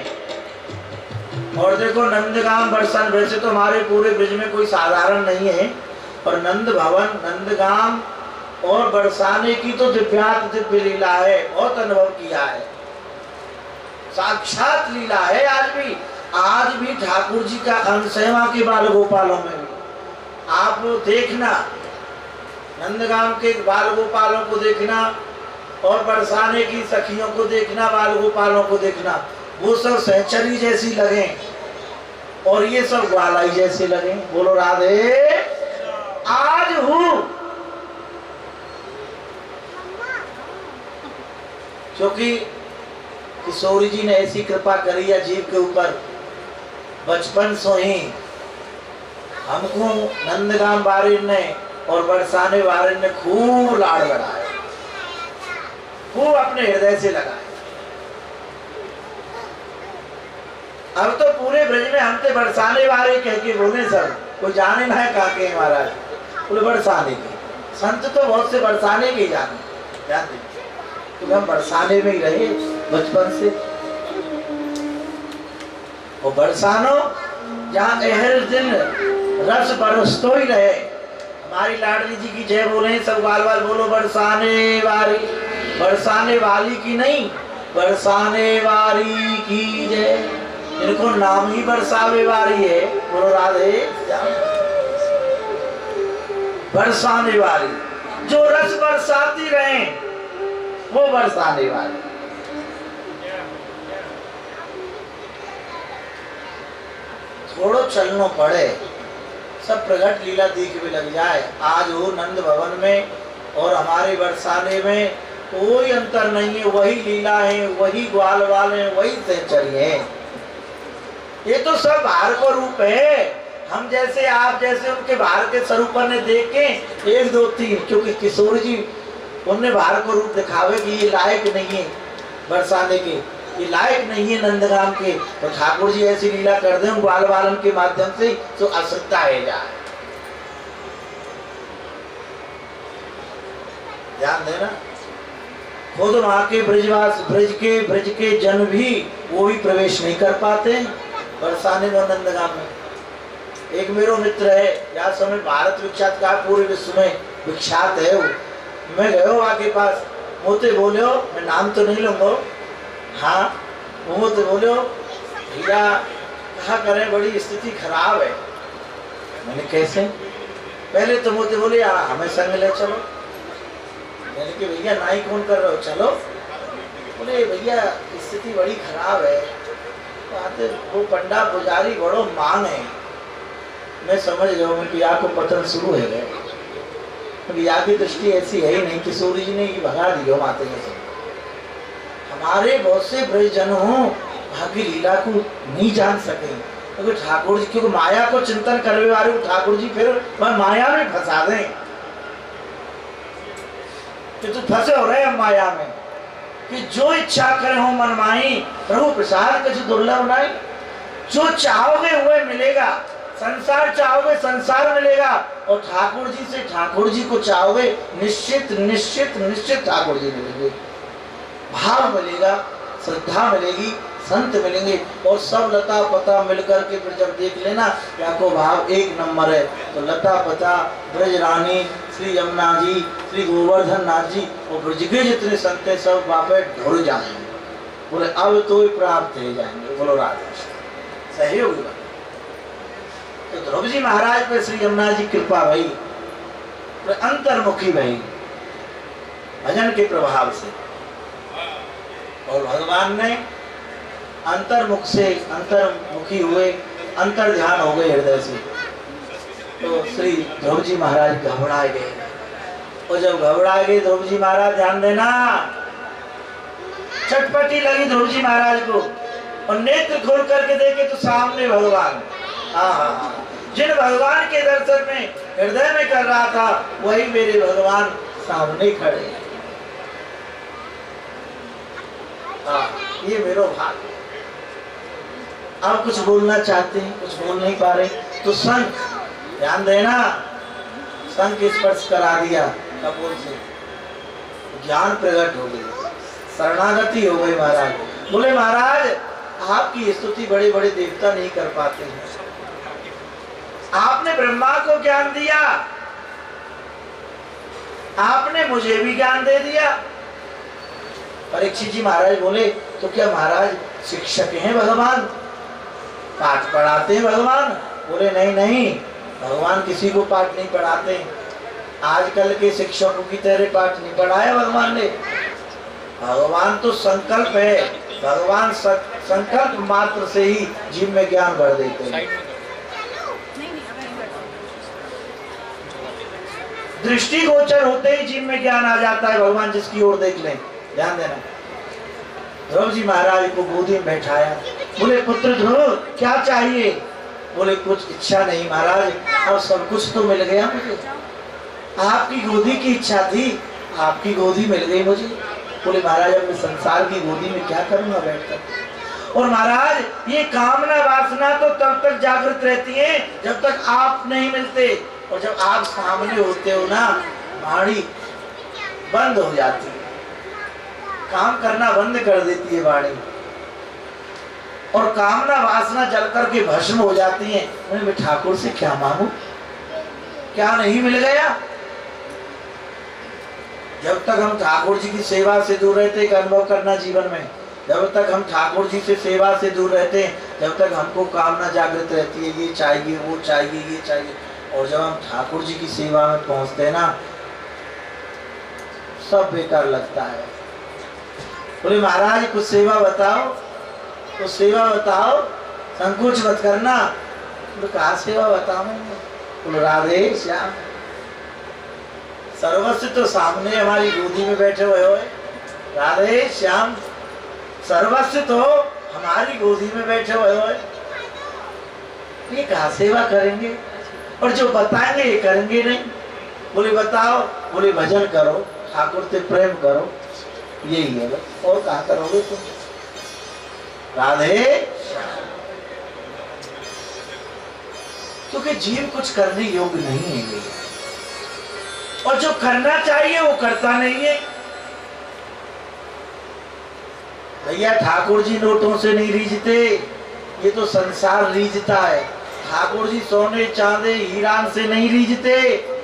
और देखो नंदगाम बरसन, वैसे तो हमारे पूरे ब्रज में कोई साधारण नहीं है, और नंद भवन नंदगाम और बरसाने की तो दिव्यात दिव्य लीला है, बहुत अनुभव किया है, साक्षात लीला है। आज भी ठाकुर जी का अंश है वहां के बाल गोपालों में भी। आप देखना नंदगाम के बाल गोपालों को देखना और बरसाने की सखियों को देखना, बाल गोपालों को देखना, वो सब सहचरी जैसी लगे और ये सब ग्वालाई जैसे लगे। बोलो राधे। आज हूं क्योंकि किशोरी जी ने ऐसी कृपा करी है जीव के ऊपर, बचपन से ही हमको नंदगाम वारिन ने और बरसाने वारिन ने खूब लाड़ लगाया, खूब अपने हृदय से लगाया। अब तो पूरे ब्रज में हम तो बरसाने वाले कह के बोले, सब कोई जाने ना है कहा के महाराज, बोले बरसाने के संत तो बहुत से बरसाने के जानते, तो हम बरसाने में ही रहे बचपन से। और बरसानो जहाँ हर दिन रस बरसतो ही रहे। हमारी लाडली जी की जय बोले, सब बाल बाल बोलो बरसाने वाली, बरसाने वाली की नहीं, बरसाने वाली की जय। इनको नाम ही बरसावे वाली है। बोलो राधे। बरसाने वाली, जो रस बरसाती रहे वो बरसाने वाली। थोड़ो चलनो पड़े, सब प्रगट लीला दिख भी लग जाए। आज वो नंद भवन में और हमारे बरसाने में कोई अंतर नहीं है, वही लीला है, वही ग्वाल वाल है, वही सहचरी है। ये तो सब बाहर को रूप है। हम जैसे आप जैसे उनके बाहर के स्वरूप ने देख के 1 2 3, क्योंकि किशोर जी उनने बाहर को रूप दिखावे कि ये लायक नहीं है बरसाने के, ये लायक नहीं है नंदगाम के, तो ठाकुर जी ऐसी लीला कर दे ग्वाल वालन के माध्यम से तो असत्ता है जाए। ध्यान देना। खुद वहां के ब्रजवास ब्रज के जन भी वो भी प्रवेश नहीं कर पाते बरसाने में नंदगाम में। एक मेरा मित्र है, यार समय भारत विख्यात का पूरे विश्व में विख्यात है वो। मैं गयो आके पास, मोते बोले हो, मैं नाम तो नहीं लूंगा, हाँ वो मोते बोले हो भैया कहा करें बड़ी स्थिति खराब है। मैंने कैसे? पहले तो मोते बोले हमें संग ले चलो। मैंने कि भैया ना ही कौन कर रहे हो, चलो। बोले भैया स्थिति बड़ी खराब है, वो पंडा पुजारी बड़ो मांग है। मैं समझ गया उनकी आंखों पतन शुरू है गए, क्योंकि यहाँ की दृष्टि ऐसी है ही नहीं। किशोरी जी ने ये भगा दियो माते में से। हमारे बहुत से ब्रजजन हो भाग्य लीला को नहीं जान सके, क्योंकि ठाकुर जी क्योंकि माया को चिंतन करने वाले ठाकुर जी फिर वह माया में फंसा दें कि तू फंसे हो रहे हैं माया में। कि जो इच्छा करे हो मनमाई, प्रभु प्रसाद कुछ दुर्लभ नहीं। जो चाहोगे वह मिलेगा, संसार चाहोगे संसार मिलेगा, और ठाकुर जी से ठाकुर जी को चाहोगे निश्चित निश्चित निश्चित ठाकुर जी मिलेंगे। भाव मिलेगा, श्रद्धा मिलेगी, संत मिलेंगे, और सब लता पता मिलकर के फिर जब देख लेना क्या को भाव एक नंबर है, तो लता पता, ब्रज रानी, श्री यमुना जी, श्री गोवर्धन नाथ जी और ब्रज के जितने संत हैं सब वापस ढुर जाएंगे। बोले अब तो प्राप्त हो जाएंगे। बोलो राधे, सही होगी बात। तो ध्रुव जी महाराज पे श्री यमुना जी कृपा भई, अंतर्मुखी भई भजन के प्रभाव से, और भगवान ने अंतर्मुख से अंतर्मुखी हुए, अंतर ध्यान हो गए हृदय से। तो श्री ध्रुव जी महाराज घबरा गए, और जब घबरा गए ध्रुव जी महाराज, ध्यान देना, चटपटी लगी ध्रुव जी महाराज को, और नेत्र खोल करके देखे तो सामने भगवान। हाँ, जिन भगवान के दर्शन में हृदय में कर रहा था वही मेरे भगवान सामने खड़े हैं। ये मेरा भाग्य। अब कुछ बोलना चाहते हैं, कुछ बोल नहीं पा रहे, तो शंख, ध्यान देना, शंख स्पर्श करा दिया कपूर से, ज्ञान प्रकट हो गई, शरणागति हो गई महाराज। बोले महाराज आपकी स्तुति बड़े बड़े देवता नहीं कर पाते हैं, आपने ब्रह्मा को ज्ञान दिया, आपने मुझे भी ज्ञान दे दिया। परीक्षित जी महाराज बोले तो क्या महाराज शिक्षक हैं भगवान, पाठ पढ़ाते हैं भगवान? बोले नहीं नहीं, भगवान किसी को पाठ नहीं पढ़ाते, आजकल के शिक्षकों की तरह पाठ नहीं पढ़ाया भगवान ने। भगवान तो संकल्प है, भगवान संकल्प मात्र से ही जीव में ज्ञान भर देते हैं। दृष्टि गोचर होते ही जीव में ज्ञान आ जाता है, भगवान जिसकी ओर देख लें। ध्यान देना। ध्रुव जी महाराज को गोदी में बैठाया, बोले पुत्र ध्रुव क्या चाहिए? बोले कुछ इच्छा नहीं महाराज, और सब कुछ तो मिल गया मुझे, आपकी गोदी की इच्छा थी, आपकी गोदी मिल गई मुझे। बोले महाराज अब मैं संसार की गोदी में क्या करूंगा बैठकर? और महाराज ये कामना वासना तो तब तक जागृत रहती है जब तक आप नहीं मिलते, और जब आप सामने होते हो ना, वाणी बंद हो जाती है, काम करना बंद कर देती है वाणी, और कामना वासना जल करके भस्म हो जाती है। मैं ठाकुर से क्या मांगू, क्या नहीं मिल गया? जब तक हम ठाकुर जी की सेवा से दूर रहते, एक अनुभव करना जीवन में, जब तक हम ठाकुर जी से सेवा से दूर रहते हैं जब तक हमको कामना जागृत रहती है, ये चाहिए वो चाहिए ये चाहिए, और जब हम ठाकुर जी की सेवा में पहुंचते हैं ना, सब बेकार लगता है। बोले महाराज कुछ सेवा बताओ, कुछ सेवा बताओ, संकोच मत करना। तो कहा सेवा बताऊं? बोले राधे श्याम, सर्वस्व तो सामने हमारी गोदी में बैठे हुए हो, राधे श्याम, सर्वस्व तो हमारी गोदी में बैठे हुए हो, ये कहा सेवा करेंगे? और जो बताएंगे ये करेंगे नहीं। बोले बताओ? बोले भजन करो, ठाकुर से प्रेम करो, यही है, और कहा करोगे तुम? राधे, क्योंकि जीव कुछ करने योग्य नहीं है, और जो करना चाहिए वो करता नहीं है। भैया ठाकुर जी नोटों से नहीं रीझते, ये तो संसार रीझता है। ठाकुर जी सोने चांदी हीरान से नहीं रीझते,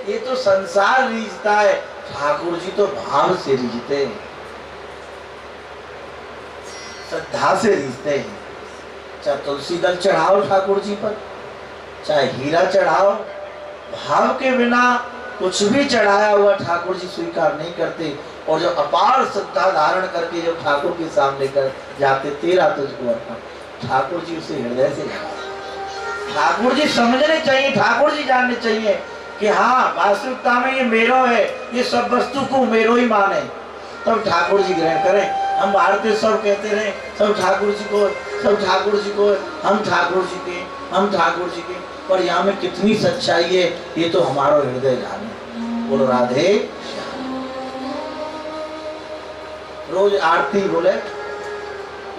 ये तो संसार रीझता है। ठाकुर जी तो भाव से रीझते हैं, श्रद्धा से रीझते हैं। चाहे तुलसी दल चढ़ाओ ठाकुर जी पर, चाहे हीरा चढ़ाओ, भाव के बिना कुछ भी चढ़ाया हुआ ठाकुर जी स्वीकार नहीं करते। और जो अपार श्रद्धा धारण करके जब ठाकुर के सामने कर जाते, तेरा तुझको अर्पण, ठाकुर जी उसे हृदय से ठाकुर जी समझने चाहिए, ठाकुर जी जानने चाहिए कि हाँ वास्तविकता में ये मेरो है, ये सब वस्तु को मेरो ही माने, तब ठाकुर जी ग्रहण करें। हम भारतीय सब कहते रहे सब ठाकुर जी को, सब ठाकुर जी को, हम ठाकुर जी के, हम ठाकुर जी के, पर यहाँ में कितनी सच्चाई है ये तो हमारा हृदय जाने। बोलो राधे। रोज आरती बोले,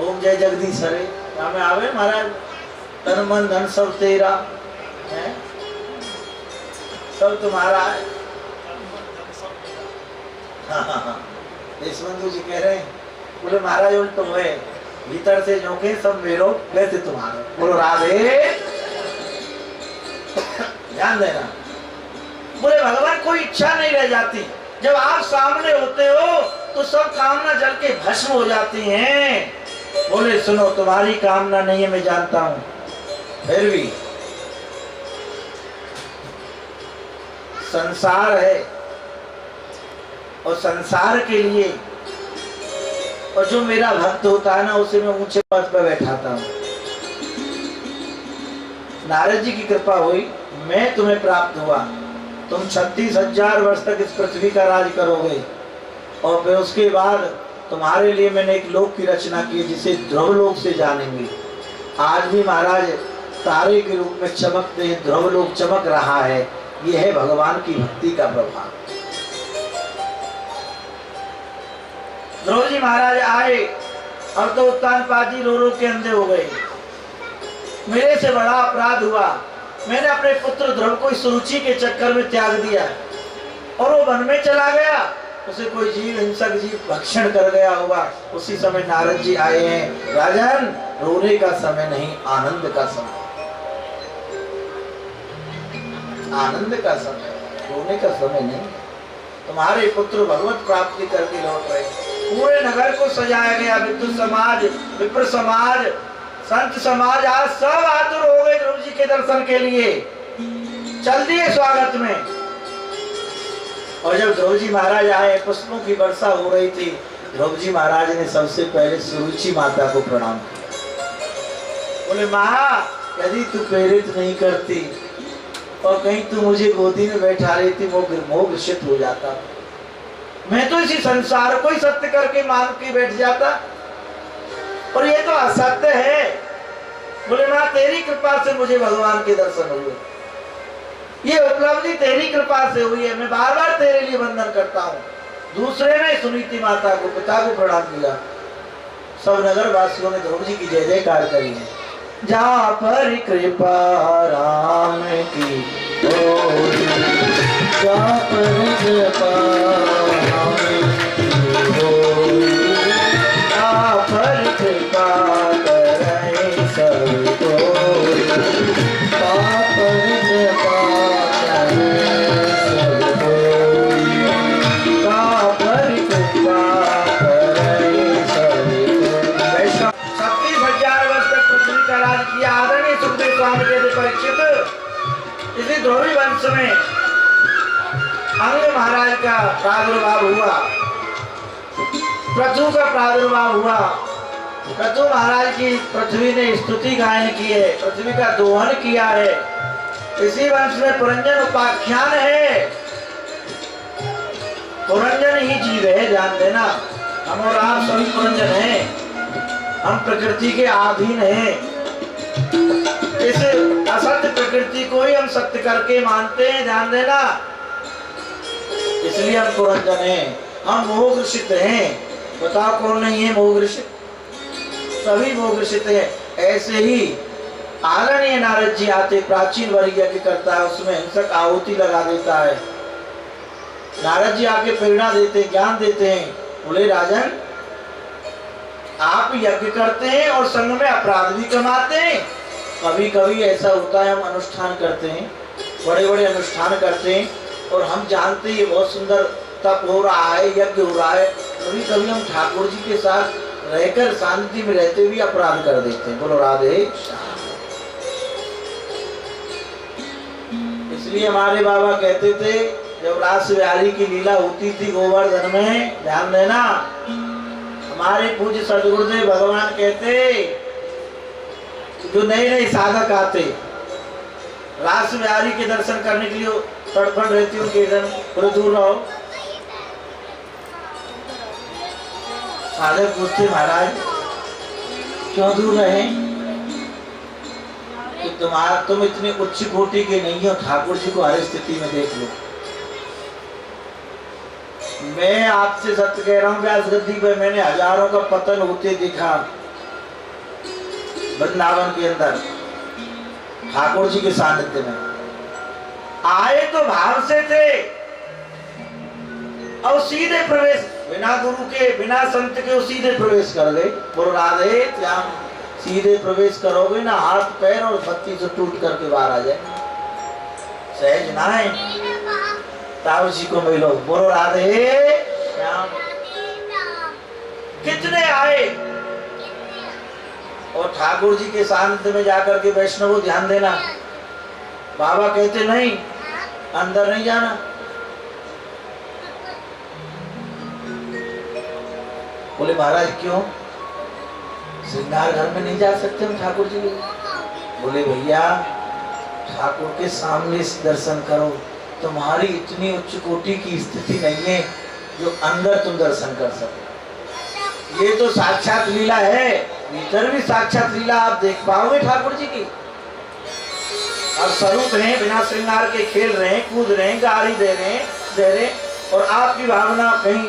ओम जय जगदीश हरे, में आवे महाराज तन मन धन सब तेरा है, सब तुम्हारा है। हाँ, देशबंधु जी कह रहे हैं, बोले महाराज उल्टो है, भीतर से झोंके सब मेरो, वैसे तुम्हारे। बोलो राधे, ध्यान देना। बोले भगवान कोई इच्छा नहीं रह जाती, जब आप सामने होते हो तो सब कामना जल के भस्म हो जाती हैं। बोले सुनो, तुम्हारी कामना नहीं है मैं जानता हूं, फिर भी संसार है और संसार के लिए, और जो मेरा भक्त होता है ना उसे मैं ऊंचे पद पर बैठाता हूं। नारद जी की कृपा हुई, मैं तुम्हें प्राप्त हुआ, तुम 36,000 वर्ष तक इस पृथ्वी का राज करोगे, और फिर उसके बाद तुम्हारे लिए मैंने एक लोक की रचना की जिसे ध्रुव लोक से जानेंगे। आज भी महाराज तारे के रूप में चमकते हैं, ध्रुव लोक चमक रहा है, यह है भगवान की भक्ति का प्रभाव। ध्रुव जी महाराज आए और तो उत्तानपाद जी रो रो के अंधे हो गए, मेरे से बड़ा अपराध हुआ, मैंने अपने पुत्र ध्रुव को इस रुचि के चक्कर में त्याग दिया और वो वन में चला गया, उसे कोई जीव हिंसक जीव भक्षण कर गया होगा। उसी समय नारद जी आए हैं, राजन रोने का समय नहीं, आनंद का समय, आनंद का समय, रोने का समय नहीं। तुम्हारे पुत्र भगवत प्राप्ति करके लौट रहे, पूरे नगर को सजाया गया, विद्युत समाज, विप्र समाज, संत समाज आज सब आतुर हो गए ध्रुव जी के दर्शन के लिए, चल दिए स्वागत में। और जब ध्रुव जी महाराज आए, पुष्पों की वर्षा हो रही थी, ध्रुव जी महाराज ने सबसे पहले सुरुचि माता को प्रणाम किया। बोले माँ, यदि तू प्रेरित नहीं करती और कहीं तू मुझे गोदी में बैठा लेती, मोह ग्रसित हो जाता, मैं तो इसी संसार को ही सत्य करके मान के बैठ जाता, और ये तो असत्य है। बोले माँ, तेरी कृपा से मुझे भगवान के दर्शन हुए, ये उपलब्धि तेरी कृपा से हुई है, मैं बार बार तेरे लिए वंदन करता हूँ। दूसरे ने सुनीति माता को, पिता को प्रणाम किया। सब नगर वासियों ने ध्रुव जी की जय जयकार करी है। जहाँ पर कृपा राम की होई, जहाँ पर कृपा राम की होई, जहाँ पर कृपा करे सब कोई, जहाँ पर कृपा करे सब कोई, जहाँ पर कृपा करे सब कोई। 36,000 वर्ष तक पृथ्वी का राज किया आदरणीय सुखदेव स्वामी के परीक्षित। इसी ध्रुवी वंश में अंग महाराज का प्रादुर्भाव हुआ, पृथु का प्रादुर्भाव हुआ। पृथु महाराज की पृथ्वी ने स्तुति गायन की है, पृथ्वी का दोहन किया है। इसी वंश में पुरंजन उपाख्यान है, पुरंजन ही जीव है, ध्यान देना। हम और आप सभी पुरंजन हैं, हम प्रकृति के अधीन हैं। इस असत्य प्रकृति को ही हम सत्य करके मानते हैं, ध्यान देना। इसलिए हम पुरंजन हैं, हम मोहग्रसित हैं। बताओ कौन नहीं है मोहग्रसित? सभी मोहग्रसित हैं। ऐसे ही आदरणीय नारद जी आते, प्राचीन वर्ग यज्ञ करता है, उसमें हिंसक आहुति लगा देता है। नारद जी आके प्रेरणा देते, ज्ञान देते हैं। बोले राजन, आप यज्ञ करते हैं और संग में अपराध भी कमाते हैं। कभी कभी ऐसा होता है, हम अनुष्ठान करते हैं, बड़े बड़े अनुष्ठान करते हैं, और हम जानते हैं बहुत सुंदर तप हो रहा है, यज्ञ हो रहा है। कभी कभी हम ठाकुर जी के साथ रहकर शांति में रहते हुए अपराध कर देते हैं। बोलो राधे। इसलिए हमारे बाबा कहते थे, जब रास बिहारी की लीला होती थी गोवर्धन में, ध्यान देना, हमारे पूज्य सदगुरुदेव भगवान कहते, जो नए नए साधक आते रास बिहारी के दर्शन करने के लिए तड़फड़ रहती उनके थोड़े दूर रहो। साधक पूछते, महाराज क्यों दूर रहे? कि तुम इतने उच्च कोटि के नहीं हो, ठाकुर जी को हर स्थिति में देख लो। मैं आपसे सत्य कह रहा हूं, व्यास गद्दी पे मैंने हजारों का पतन होते दिखा वृंदावन के अंदर ठाकुर जी के सानिध्य में। आए तो भाव से थे और सीधे प्रवेश, बिना गुरु के बिना संत के सीधे प्रवेश कर गए। बोलो राधे श्याम। सीधे प्रवेश करोगे ना, हाथ पैर और बत्ती से टूट करके बाहर आ जाए, सहज ना है। ताऊ जी को मिलो, बोलो राधे श्याम। कितने आए और ठाकुर जी के सानिध्य में जाकर के वैष्णव ध्यान देना। बाबा कहते नहीं, अंदर नहीं जाना। बोले महाराज क्यों? श्रृंगार घर में नहीं जा सकते हम ठाकुर जी के? बोले भैया ठाकुर के सामने दर्शन करो, तुम्हारी इतनी उच्च कोटि की स्थिति नहीं है जो अंदर तुम दर्शन कर सको। ये तो साक्षात लीला है, भीतर भी साक्षात लीला आप देख पाओगे ठाकुर जी की। अब स्वरूप हैं, बिना श्रृंगार के खेल रहे हैं, कूद रहे हैं, गाड़ी दे रहे और आपकी भावना कहीं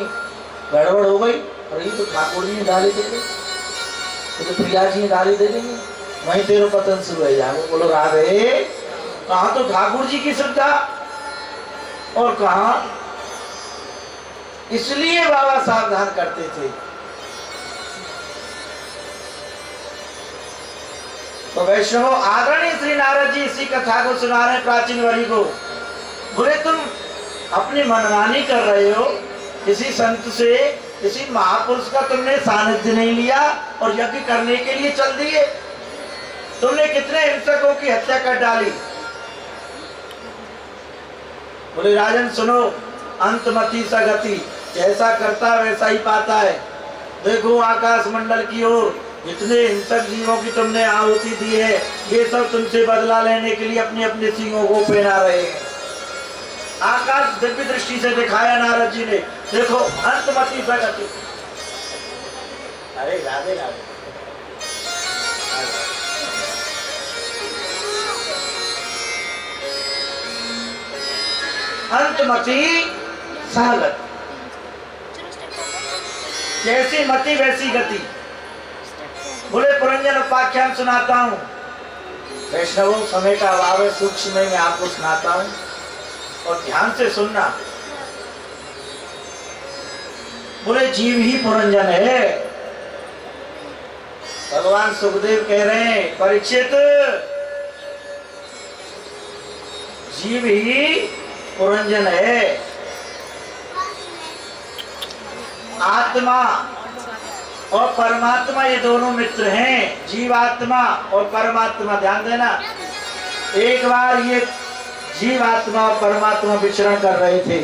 गड़बड़ हो गई और ये तो ठाकुर जी ने गाली दे दी, ये तो प्रिया जी ने गाली दे देंगे, वहीं तेरे पतन शुरू हो जाएगा। बोलो राधे। कहा तो ठाकुर जी की श्रद्धा और कहा, इसलिए बाबा सावधान करते थे। तो वैष्णव आदरणीय श्री नारद जी इसी कथा को सुना रहे प्राचीन वरी को। बोले तुम अपनी मनमानी कर रहे हो, किसी संत से किसी महापुरुष का तुमने सानिध्य नहीं लिया और यज्ञ करने के लिए चल दिए। तुमने कितने हिंसकों की हत्या कर डाली। बोले राजन सुनो, अंतमति सगति, जैसा करता वैसा ही पाता है। देखो आकाश मंडल की ओर जितने हिंसक जीवों की तुमने आहुति दी है, ये सब तुमसे बदला लेने के लिए अपने अपने सींगों को पहना रहे हैं। आकाश दिव्य दृष्टि से दिखाया नारद जी ने, देखो अंतमति सगति। अरे राधे राधे। अंतमति सगति, जैसी मति वैसी गति। बोले पुरंजन उपाख्यान सुनाता हूँ। वैष्णवों समय का अभाव है, सूक्ष्म में मैं आपको सुनाता हूँ और ध्यान से सुनना। बोले जीव ही पुरंजन है। भगवान सुखदेव कह रहे हैं परीक्षित, जीव ही पुरंजन है। आत्मा और परमात्मा ये दोनों मित्र हैं, जीवात्मा और परमात्मा। ध्यान देना, एक बार ये जीवात्मा और परमात्मा विचरण कर रहे थे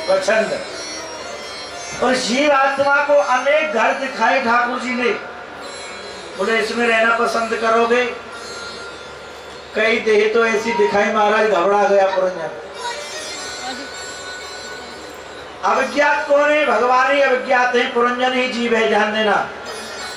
प्रचंड, और जीवात्मा को अनेक घर दिखाए ठाकुर जी ने। बोले इसमें रहना पसंद करोगे? कई देह तो ऐसी दिखाई महाराज घबरा गया पुरंजन। अविज्ञात कौन है? भगवान ही अविज्ञात है, पुरंजन ही जीव है। ध्यान देना,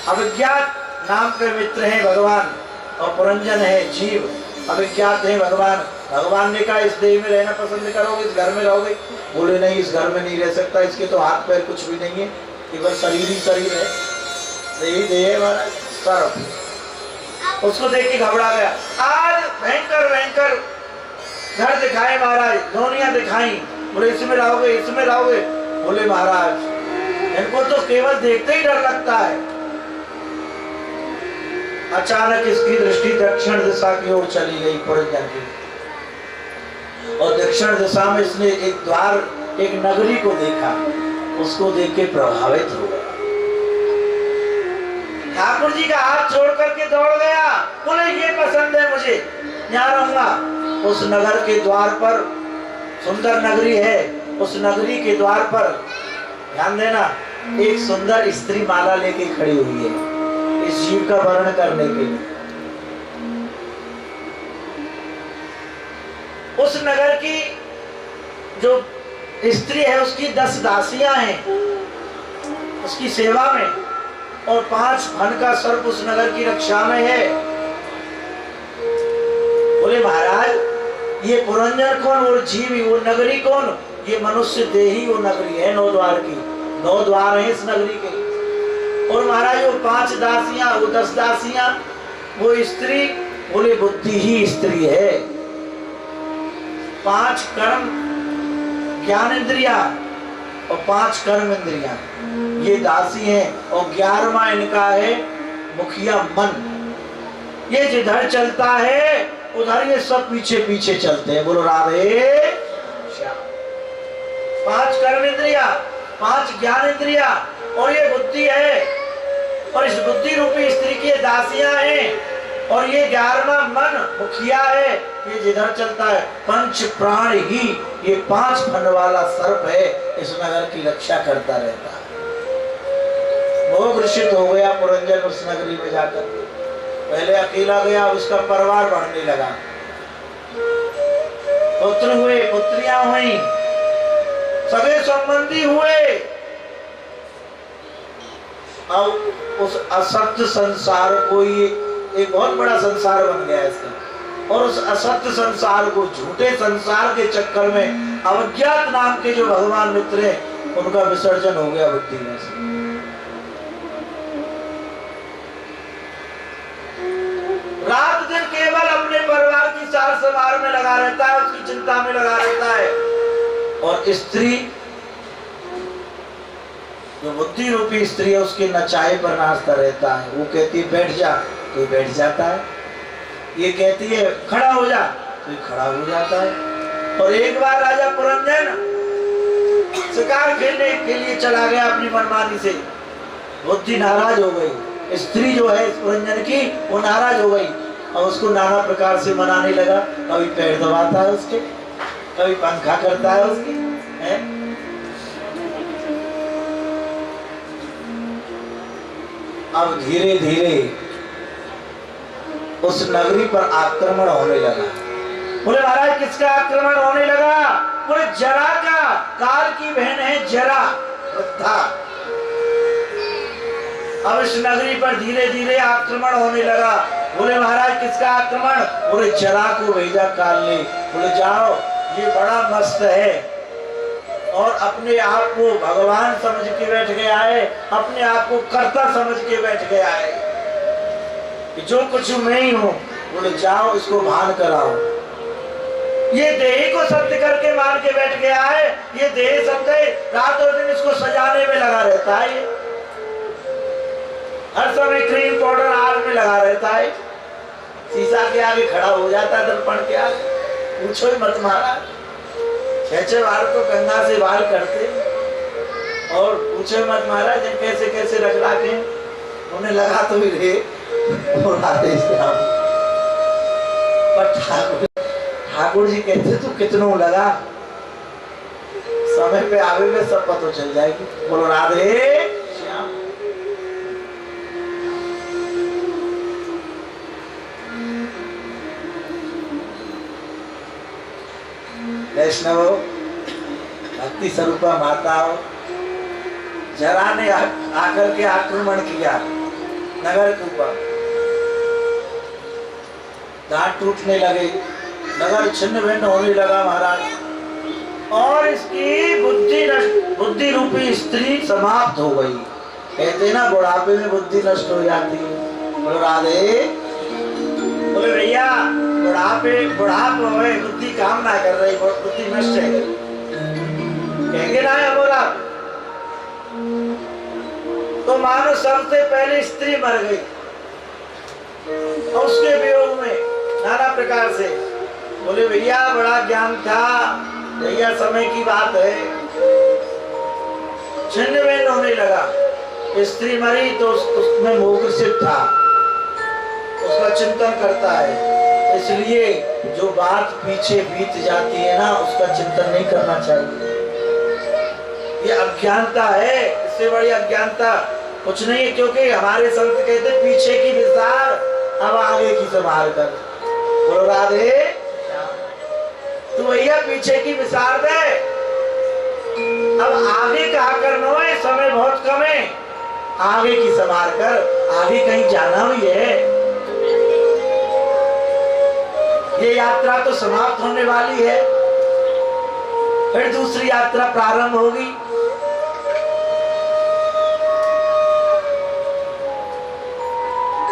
अविज्ञात नाम के मित्र हैं भगवान और पुरंजन है जीव। अविज्ञात है भगवान। भगवान ने कहा इस देह में रहना पसंद करोगे, इस घर में रहोगे? बोले नहीं, इस घर में नहीं रह सकता, इसके तो हाथ पैर कुछ भी नहीं है, केवल शरीर ही शरीर है, यही देह है महाराज सर्व। उसको देख के घबरा गया। आज भयंकर भयंकर घर दिखाए महाराज, धोनियां दिखाई। बोले इसमें रहोगे, इसमें रहोगे? बोले महाराज इनको तो केवल देखते ही डर लगता है। अचानक इसकी दृष्टि दक्षिण दिशा की ओर चली गई पुरंजन की, और दक्षिण दिशा में इसने एक द्वार, एक नगरी को देखा। उसको देख के प्रभावित हो गया। ठाकुर जी का हाथ छोड़ करके दौड़ गया। बोले ये पसंद है मुझे, यहाँ रहूंगा। उस नगर के द्वार पर, सुंदर नगरी है, उस नगरी के द्वार पर ध्यान देना, एक सुंदर स्त्री माला लेके खड़ी हुई है इस जीव का वर्णन करने के लिए। उस नगर की जो स्त्री है उसकी 10 दासियां हैं उसकी सेवा में, और 5 फन का सर्प उस नगर की रक्षा में है। बोले महाराज ये पुरंजन कौन और जीव, वो नगरी कौन? ये मनुष्य देही वो नगरी है 9 द्वार की, 9 द्वार है इस नगरी के। और महाराज वो 5 दासियां, वो 10 दासियां, वो स्त्री, बोले बुद्धि ही स्त्री है। 5 कर्म ज्ञान इंद्रिया और 5 कर्म इंद्रिया ये दासी हैं, और 11वां इनका है मुखिया मन। ये जिधर चलता है उधर ये सब पीछे पीछे चलते हैं। बोलो राधे श्याम। 5 कर्म इंद्रिया, 5 ज्ञान इंद्रिया और ये बुद्धि है, और इस बुद्धि रूपी स्त्री की दासियां हैं, और ये 11वां मन मुखिया है। ये जिधर चलता है 5 प्राण ही ये 5 फन वाला सर्प है, इस नगर की रक्षा करता रहता है। बहुत घृषित हो गया पुरंजन उस नगरी में जाकर। पहले अकेला गया, उसका परिवार बढ़ने लगा, पुत्र हुए, पुत्रियां हुई, सगे संबंधी हुए। अब उस असत्य संसार को ये एक बहुत बड़ा संसार बन गया इसका, और उस असत्य संसार को, झूठे संसार के चक्कर में अवज्ञात नाम के जो भगवान मित्र हैं उनका विसर्जन हो गया बुद्धि में से। रात दिन केवल अपने परिवार की सार संभार में लगा रहता है, उसकी चिंता में लगा रहता है। और स्त्री जो बुद्धि रूपी स्त्री है उसके नचाए पर नाचता रहता है। वो कहती है बैठ जा, तो बैठ जाता है। ये कहती है खड़ा हो जा, तो खड़ा हो जाता है। और एक बार राजा पुरंजन शिकार खेलने के लिए चला गया अपनी मनमानी से, बुद्धि नाराज हो गई। स्त्री जो है पुरंजन की वो नाराज हो गई और उसको नाना प्रकार से मनाने लगा। कभी पैर दबाता है उसके, कभी पंखा करता है उसके, है? अब धीरे धीरे उस नगरी पर आक्रमण होने लगा। बोले महाराज किसका आक्रमण होने लगा? बोले जरा का, काल की बहन है जरा, वृद्धा। अब इस नगरी पर धीरे धीरे आक्रमण होने लगा। बोले महाराज किसका आक्रमण? बोले जरा को भेजा काल ने। बोले जाओ, ये बड़ा मस्त है और अपने आप को भगवान समझ के बैठ गया है, अपने आप को कर्ता समझ के बैठ गया है कि जो कुछ मैं ही हूं। बोले जाओ इसको भान कराओ। ये देह को सत्य करके मान के बैठ गया है। ये देह सत्य, रात और दिन इसको सजाने में लगा रहता है। ये हर समय क्रीम पाउडर आग में लगा रहता है, शीशा के आगे खड़ा हो जाता है, दर्पण के आगे। पूछो ही मत महाराज, 6 बार तो गंगा से बाल करते, और पूछो मत महाराज कैसे कैसे रगड़ा के उन्हें लगा तो भी रहे। पर ठाकुर जी कहते तू कितनों लगा, समय पे आवे में सब पता चल जाएगी। बोलो राधे श्याम। वैष्णव भक्ति स्वरूपा माताओं, जरा ने आकर के आक्रमण किया नगर के ऊपर, दांत टूटने लगे, नगर छिन्न भिन्न होने लगा महाराज। और इसकी बुद्धि रूपी स्त्री समाप्त हो गई। कहते ना बुढ़ापे में बुद्धि नष्ट हो जाती है। बोलो राधे। बोले भैया बुढ़ापा है, बुद्धि काम ना कर रही, बुद्धि नष्ट है, कहेंगे ना है बोला। तो मानो सबसे पहले स्त्री मर गई और उसके वियोग में नाना प्रकार से। बोले भैया बड़ा ज्ञान था भैया, समय की बात है, छिन्न भिन्न होने लगा। स्त्री मरी तो उसमें मोह ग्रसित था, उसका चिंतन करता है। इसलिए जो बात पीछे बीत जाती है ना, उसका चिंतन नहीं करना चाहिए। ये अज्ञानता है, इससे बड़ी अज्ञानता कुछ नहीं है। क्योंकि हमारे संत कहते पीछे की विचार अब आगे की संभाल कर। बोलो राधे। तो भैया पीछे की विचार दे, अब आगे कहा करना है, समय बहुत कम है, आगे की संभाल कर, आगे कहीं जाना भी है। ये यात्रा तो समाप्त होने वाली है। फिर दूसरी यात्रा प्रारंभ होगी।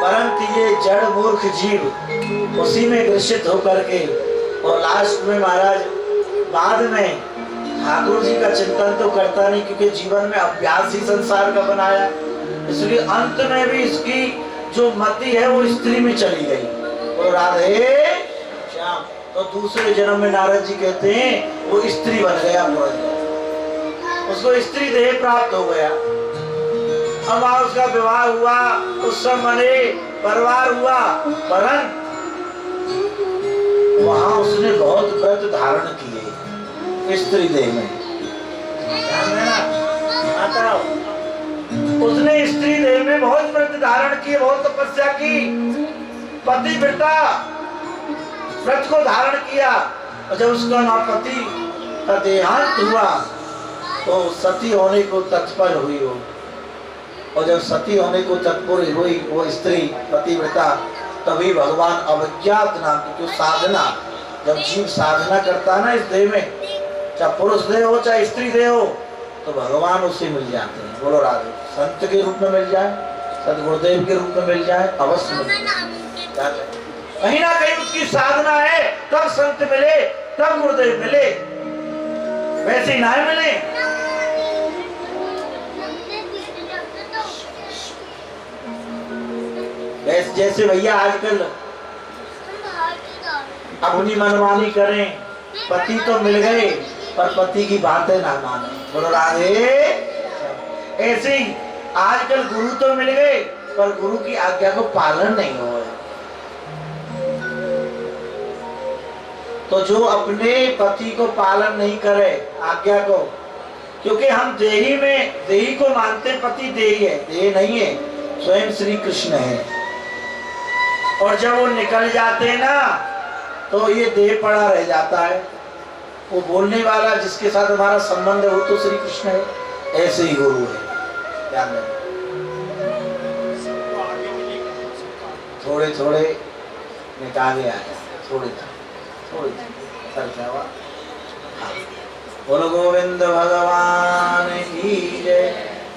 परंतु ये जड़ मूर्ख जीव उसी में ग्रसित होकर के और लास्ट में महाराज बाद में ठाकुर जी का चिंतन तो करता नहीं, क्योंकि जीवन में अभ्यास ही संसार का बनाया, इसलिए अंत में भी इसकी जो मति है वो स्त्री में चली गई। और राधे श्याम तो दूसरे जन्म में नारद जी कहते हैं वो स्त्री बन गया, उसको स्त्री देह प्राप्त हो गया। अब उसका विवाह हुआ, उस समय परिवार हुआ, परंतु वहां उसने बहुत व्रत धारण किए स्त्री देह में। उसने स्त्री देह में बहुत व्रत धारण किए, बहुत तपस्या की, पतिव्रता व्रत को धारण किया। और जब उसका पति का देहांत हुआ तो सती होने को तत्पर हुई हो, और जब सती होने को तत्पर हुई वो स्त्री पतिव्रता, तभी भगवान अवज्ञात नाम की साधना, जब जीव साधना करता है ना इस देह में, चाहे पुरुष देह हो चाहे स्त्री देह हो, तो भगवान उसे मिल जाते हैं। बोलो राधे। संत के रूप में मिल जाए, सतगुरुदेव के रूप में मिल जाए, अवश्य मिल जाए। कहीं ना कहीं उसकी साधना है, तब संत मिले, तब गुरुदेव मिले, वैसे ही ना मिले। जैसे भैया आजकल अपनी मनमानी करें, पति तो मिल गए पर पति की बातें ना माने। बोलो राधे। ऐसे ही आजकल गुरु तो मिल गए पर गुरु की आज्ञा को पालन नहीं हो रहा। तो जो अपने पति को पालन नहीं करे आज्ञा को, क्योंकि हम देही में देही को मानते, पति देही है, देह नहीं है, स्वयं श्री कृष्ण है। और जब वो निकल जाते हैं ना तो ये देह पड़ा रह जाता है। वो बोलने वाला जिसके साथ हमारा संबंध है वो तो श्री कृष्ण है, ऐसे ही गुरु है। ध्यान दें, थोड़े थोड़े निकाले आए, थोड़े थोड़े क्या हुआ। बोलो गोविंद भगवान की जय।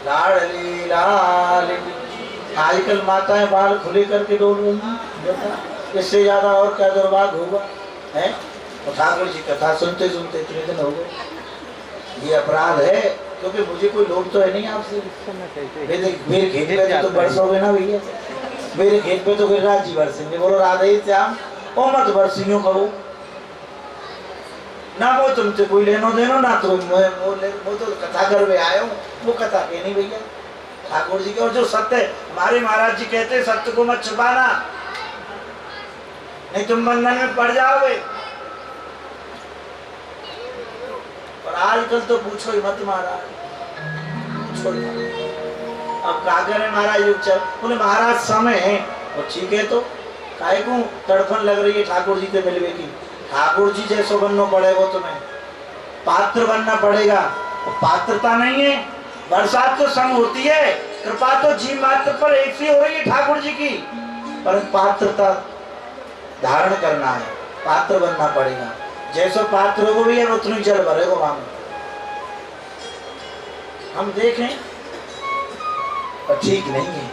लाडली लाल। आजकल माताएं बाल खुले करके डोल रही हैं, इससे ज्यादा और क्या दुर्भाग्य होगा है। तो ठाकुर जी कथा सुनते सुनते इतने दिन हो गए। ये अपराध है, क्योंकि मुझे कोई लोग तो है नहीं आपसे। मेरे खेत पे तो बरसोगे ना भैया, मेरे खेत पे तो गिरिराज जी बरसेंगे। बोलो राधे श्याम। ओ मत बरसियों कहो ना, वो तुमसे कोई लेनो देनो ना, तो वो तो कथा करवे आए हो, वो कथा के नहीं भैया ठाकुर जी के। और जो सत्य, हमारे महाराज जी कहते हैं सत्य को मत छुपाना, नहीं तुम बंधन में पड़ जाओगे। और आजकल तो पूछो ही मत महाराज, पूछो ही मत। अब क्या करें महाराज, युग चल बोले महाराज समय है, और ठीक है तो काहे को तड़फन लग रही है ठाकुर जी से मिलने की। ठाकुर जी जैसो बनना पड़ेगा, तुम्हें पात्र बनना पड़ेगा। पात्रता नहीं है, बरसात तो संग होती है, कृपा तो जीव मात्र पर ऐसी हो रही है ठाकुर जी की, पर पात्रता धारण करना है, पात्र बनना पड़ेगा। जैसो पात्र को भी है उतनी जल भरेगा वहां। हम देखें पर ठीक नहीं है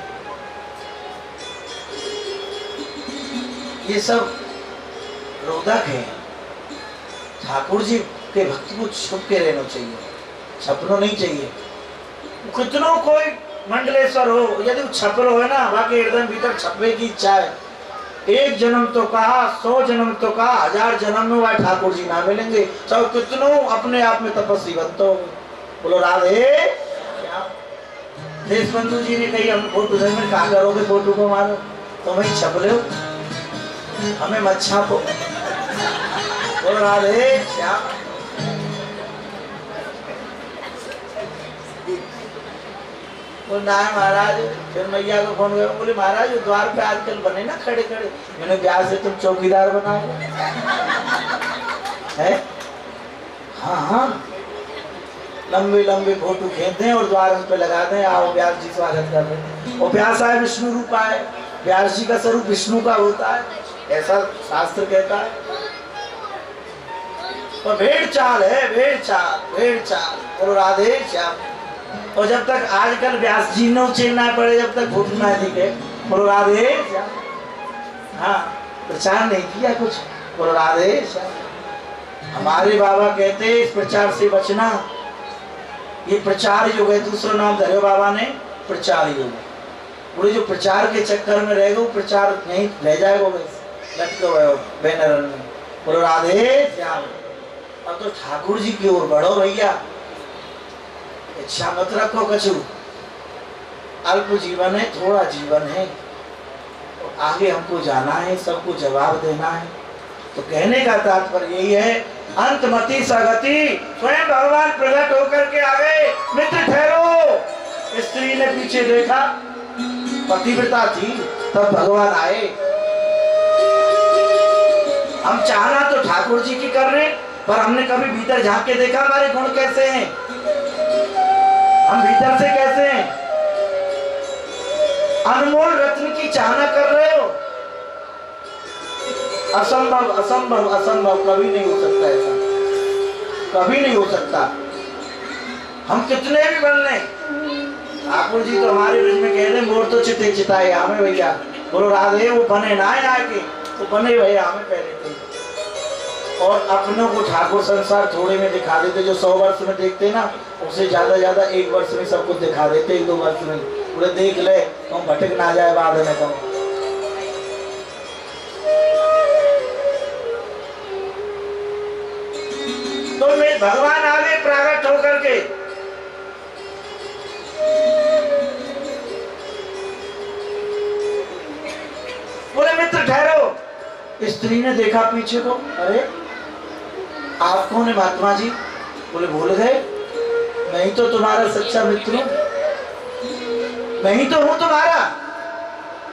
ये सब, रोधक है। ठाकुर जी के भक्त को छुप के रहना चाहिए, छपना नहीं चाहिए। कितनों कोई मंडलेश्वर हो, यदि छपरो है ना, बाकी हृदय भीतर छपने की इच्छा है, एक जन्म तो कहा, 100 जन्म तो कहा, 1000 जन्म में वह ठाकुर जी ना मिलेंगे, चाहे कितनों अपने आप में तपस्वी बनते हो। बोलो राधे। देश बंधु जी ने कही हम फोटो में कहा करोगे, फोटो को मारो तो वही छप ले, हमें मत छापो। बोलो राधे श्याम। बोले ना महाराज, फिर मैया को फोन किया, बोले महाराज द्वार पे आजकल बने ना खड़े खड़े, मैंने ब्याह से तुम चौकीदार बना है। हाँ हाँ, लंबे लंबे फोटो खींच दें और द्वार पे लगा दें, आओ व्यास जी स्वागत कर रहे। और व्यास आए विष्णु रूप आए, व्यास जी का स्वरूप विष्णु का होता है, ऐसा शास्त्र कहता है। तो भेड़ चाल है, भेड़ चाल, भेड़ चाल। बोलो राधे श्याम। और जब तक आजकल व्यास जी ने उछेलना पड़े, जब तक फूट ना दिखे, बोलो राधे श्याम। हाँ, प्रचार नहीं किया कुछ, बोलो राधे श्याम। हमारे बाबा कहते इस प्रचार से बचना, ये प्रचार युग है। दूसरा नाम धरे बाबा ने प्रचार युग। पूरे जो प्रचार के चक्कर में रहेगा वो प्रचार नहीं रह जाएगा, लटके हुए बैनर में। बोलो राधे श्याम। अब तो ठाकुर जी की ओर बढ़ो भैया, इच्छा मत रखो कछु। अल्प जीवन है, थोड़ा जीवन है, तो आगे हमको जाना है, सबको जवाब देना है। तो कहने का तात्पर्य यही है, अंतमति सगति। स्वयं भगवान प्रकट होकर के आ गए, मित्र ठहरो। स्त्री ने पीछे देखा, पतिव्रता थी, तब भगवान आए। हम चाहना तो ठाकुर जी की कर रहे, पर हमने कभी भीतर झांक के देखा हमारे गुण कैसे हैं, हम भीतर से कैसे हैं। अनमोल रत्न की चाहना कर रहे हो, असंभव असंभव असंभव, कभी नहीं हो सकता ऐसा, कभी नहीं हो सकता। हम कितने भी बन लें, ठाकुर जी तो हमारे ब्रज में कह रहे मोर तो चिते चिताए हमें भैया। बोलो राधे, वो बने ना आके, वो बने भैया हमें पहले थे। और अपनों को ठाकुर संसार थोड़े में दिखा देते, जो 100 वर्ष में देखते ना, उससे ज्यादा 1 वर्ष में सब कुछ दिखा देते, 1-2 वर्ष में पूरे देख ले, हम भटक ना जाए बाद में। तो मैं भगवान आगे प्रकट होकर के बोले मित्र ठहरो। स्त्री ने देखा पीछे को, अरे आप कौन है महात्मा जी? बोले भूल गए, मैं ही तो तुम्हारा सच्चा मित्र हूं, मैं ही तो हूं तुम्हारा।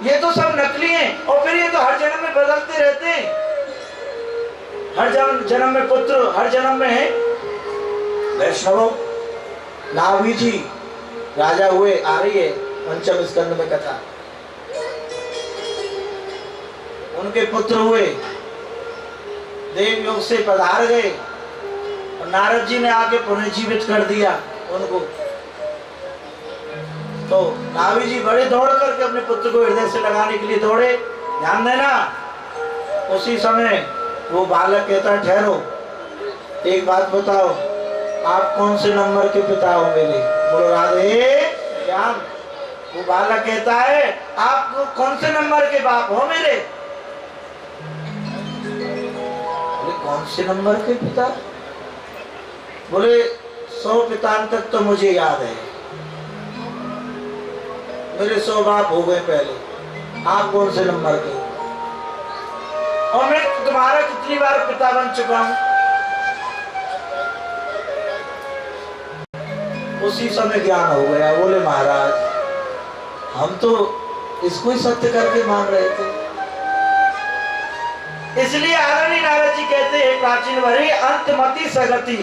ये तो सब नकली हैं, और फिर ये तो हर जन्म में बदलते रहते हैं, हर जन्म में पुत्र, हर जन्म में है वैष्णव। नाभी जी राजा हुए, आ रही है पंचम स्कंद में कथा, उनके पुत्र हुए, देव योग से पधार गए, और नारद जी ने आके पुनर्जीवित कर दिया उनको। तो नाभी जी बड़े दौड़ करके अपने पुत्र को हृदय से लगाने के लिए दौड़े, ध्यान देना। उसी समय वो बालक कहता है ठहरो, एक बात बताओ, आप कौन से नंबर के पिता हो मेरे? बोलो राधे श्याम। वो बालक कहता है आप कौन से नंबर के बाप हो मेरे? कौन से नंबर के पिता? बोले 100 पितान तक तो मुझे याद है, मेरे 100 बाप हो गए पहले, आप कौन से नंबर के? और मैं तुम्हारा कितनी बार पिता बन चुका हूं। उसी समय ज्ञान हो गया। बोले महाराज हम तो इसको ही सत्य करके मान रहे थे। इसलिए आदरणीय नारद जी कहते हैं प्राचीन भरी अंतमति सगति।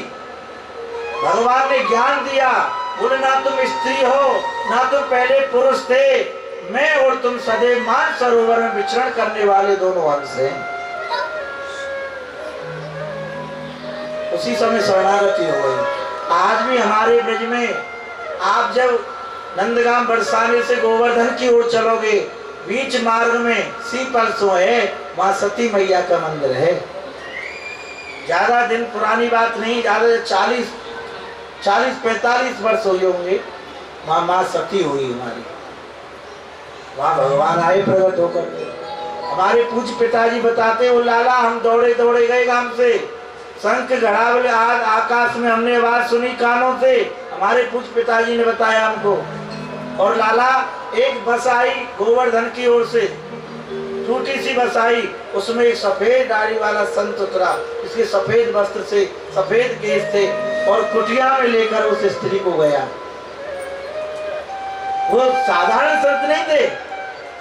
भगवान ने ज्ञान दिया, बोले ना तुम स्त्री हो, ना तुम पहले पुरुष थे, मैं और तुम सदैव मान सरोवर में विचरण करने वाले दोनों अंश हैं। उसी समय शरणागति हो गई। आज भी हमारे ब्रज में आप जब नंदगाम बरसाने से गोवर्धन की ओर चलोगे, बीच मार्ग में सीपलसो है, वहां सती मैया का मंदिर है। ज्यादा दिन पुरानी बात नहीं, ज्यादा 40-45 वर्ष हुए होंगे, वहां माँ सती हुई हमारी, वहां भगवान आए प्रकट होकर। हमारे पूज्य पिताजी बताते हो लाला हम दौड़े दौड़े गए गांव से, शंख घड़ावल आज आकाश में हमने आवाज सुनी कानों से, हमारे पूज्य पिताजी ने बताया हमको। और लाला एक बस आई गोवर्धन की ओर से, टूटी सी बस आई, उसमें एक सफेद दाढ़ी वाला संत उतरा, इसके सफेद वस्त्र से सफेद केस थे, और कुटिया में लेकर उस स्त्री को गया। वो साधारण संत नहीं थे,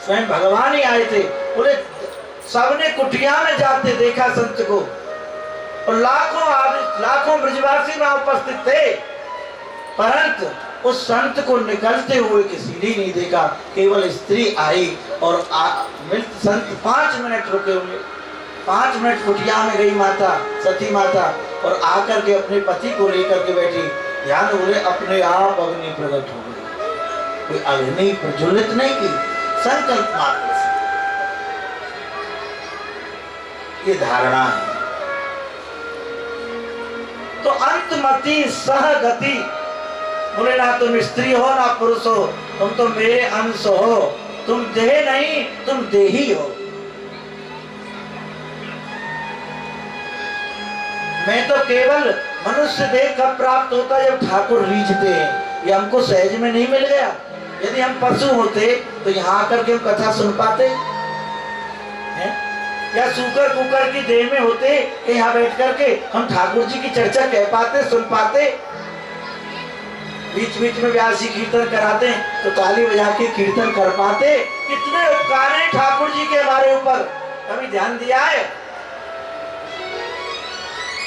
स्वयं भगवान ही आए थे। बोले सबने कुटिया में जाते देखा संत को, और लाखों ब्रजवासी वहां उपस्थित थे, परंतु उस संत को निकलते हुए किसी ने नहीं देखा। केवल स्त्री आई और संत 5 मिनट रुके होंगे, 5 मिनट कुटिया में गई माता, सती माता, और आकर के अपने पति को लेकर के बैठी। ध्यान बोले अपने आप अग्नि प्रकट हो गई, कोई अग्नि प्रज्वलित नहीं की, संकल्प मात्र से। ये धारणा है। तो अंतमति सहगति, बोले ना तुम स्त्री हो ना पुरुष हो, तुम तो मेरे अंश हो, तुम देह नहीं तुम देही हो। मैं तो केवल मनुष्य देह कब प्राप्त होता है, जब ठाकुर रीझते हैं। ये हमको सहज में नहीं मिल गया। यदि हम पशु होते तो यहाँ आकर के हम कथा सुन पाते हैं, या सूकर कुकर की देह में होते कि यहाँ बैठ करके हम ठाकुर जी की चर्चा कह पाते, सुन पाते। बीच बीच में व्यास जी कीर्तन कराते तो ताली बजा के कीर्तन कर पाते। कितने उपकार हैं ठाकुर जी के हमारे ऊपर, कभी ध्यान दिया है?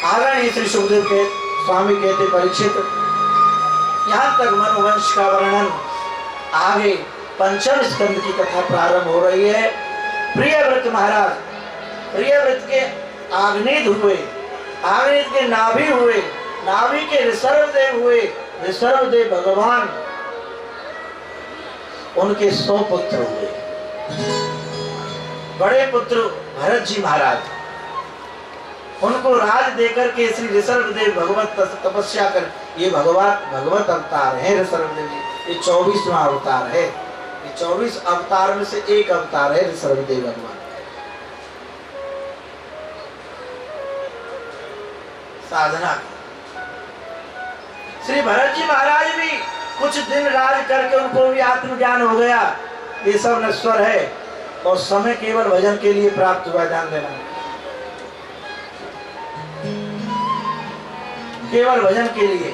आगे श्री सुखदेव के स्वामी कहते परीक्षित, यहाँ तक मनुवंश का वर्णन, आगे पंचम स्कंद की कथा प्रारंभ हो रही है। प्रियव्रत महाराज, प्रियव्रत के आग्नेय हुए, आग्नेय के नाभि हुए, नाभि के ऋषभदेव हुए, ऋषभदेव भगवान, उनके 100 पुत्र हुए। बड़े पुत्र भरत जी महाराज, उनको राज देकर के श्री ऋषभदेव भगवत तपस्या कर, ये भगवत अवतार है ऋषभदेव जी, ये 24वां अवतार है। ये 24 अवतार में से एक अवतार है ऋषभदेव भगवान। साधना श्री भरत जी महाराज भी कुछ दिन राज करके उनको भी आत्मज्ञान हो गया, ये सब नश्वर है और समय केवल भजन के लिए प्राप्त हुआ। ध्यान देना, केवल भजन के लिए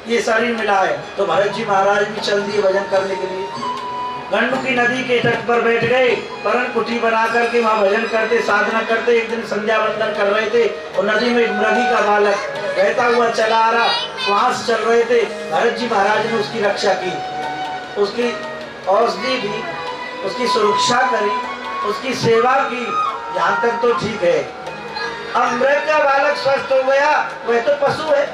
ये शरीर मिला है। तो भरत जी महाराज भी चल दिए भजन करने के लिए। गंडकी नदी के तट पर बैठ गए, परण कुटी बना करके वहां भजन करते, साधना करते। एक दिन संध्या वंदन कर रहे थे और नदी में एक मृगी का बालक बहता हुआ चला आ रहा, वहां से चल रहे थे। भरत जी महाराज ने उसकी रक्षा की, उसकी औषधि दी, उसकी सुरक्षा करी, उसकी सेवा की। यहाँ तक तो ठीक है। अब मृग का बालक स्वस्थ हो गया, वह तो पशु है,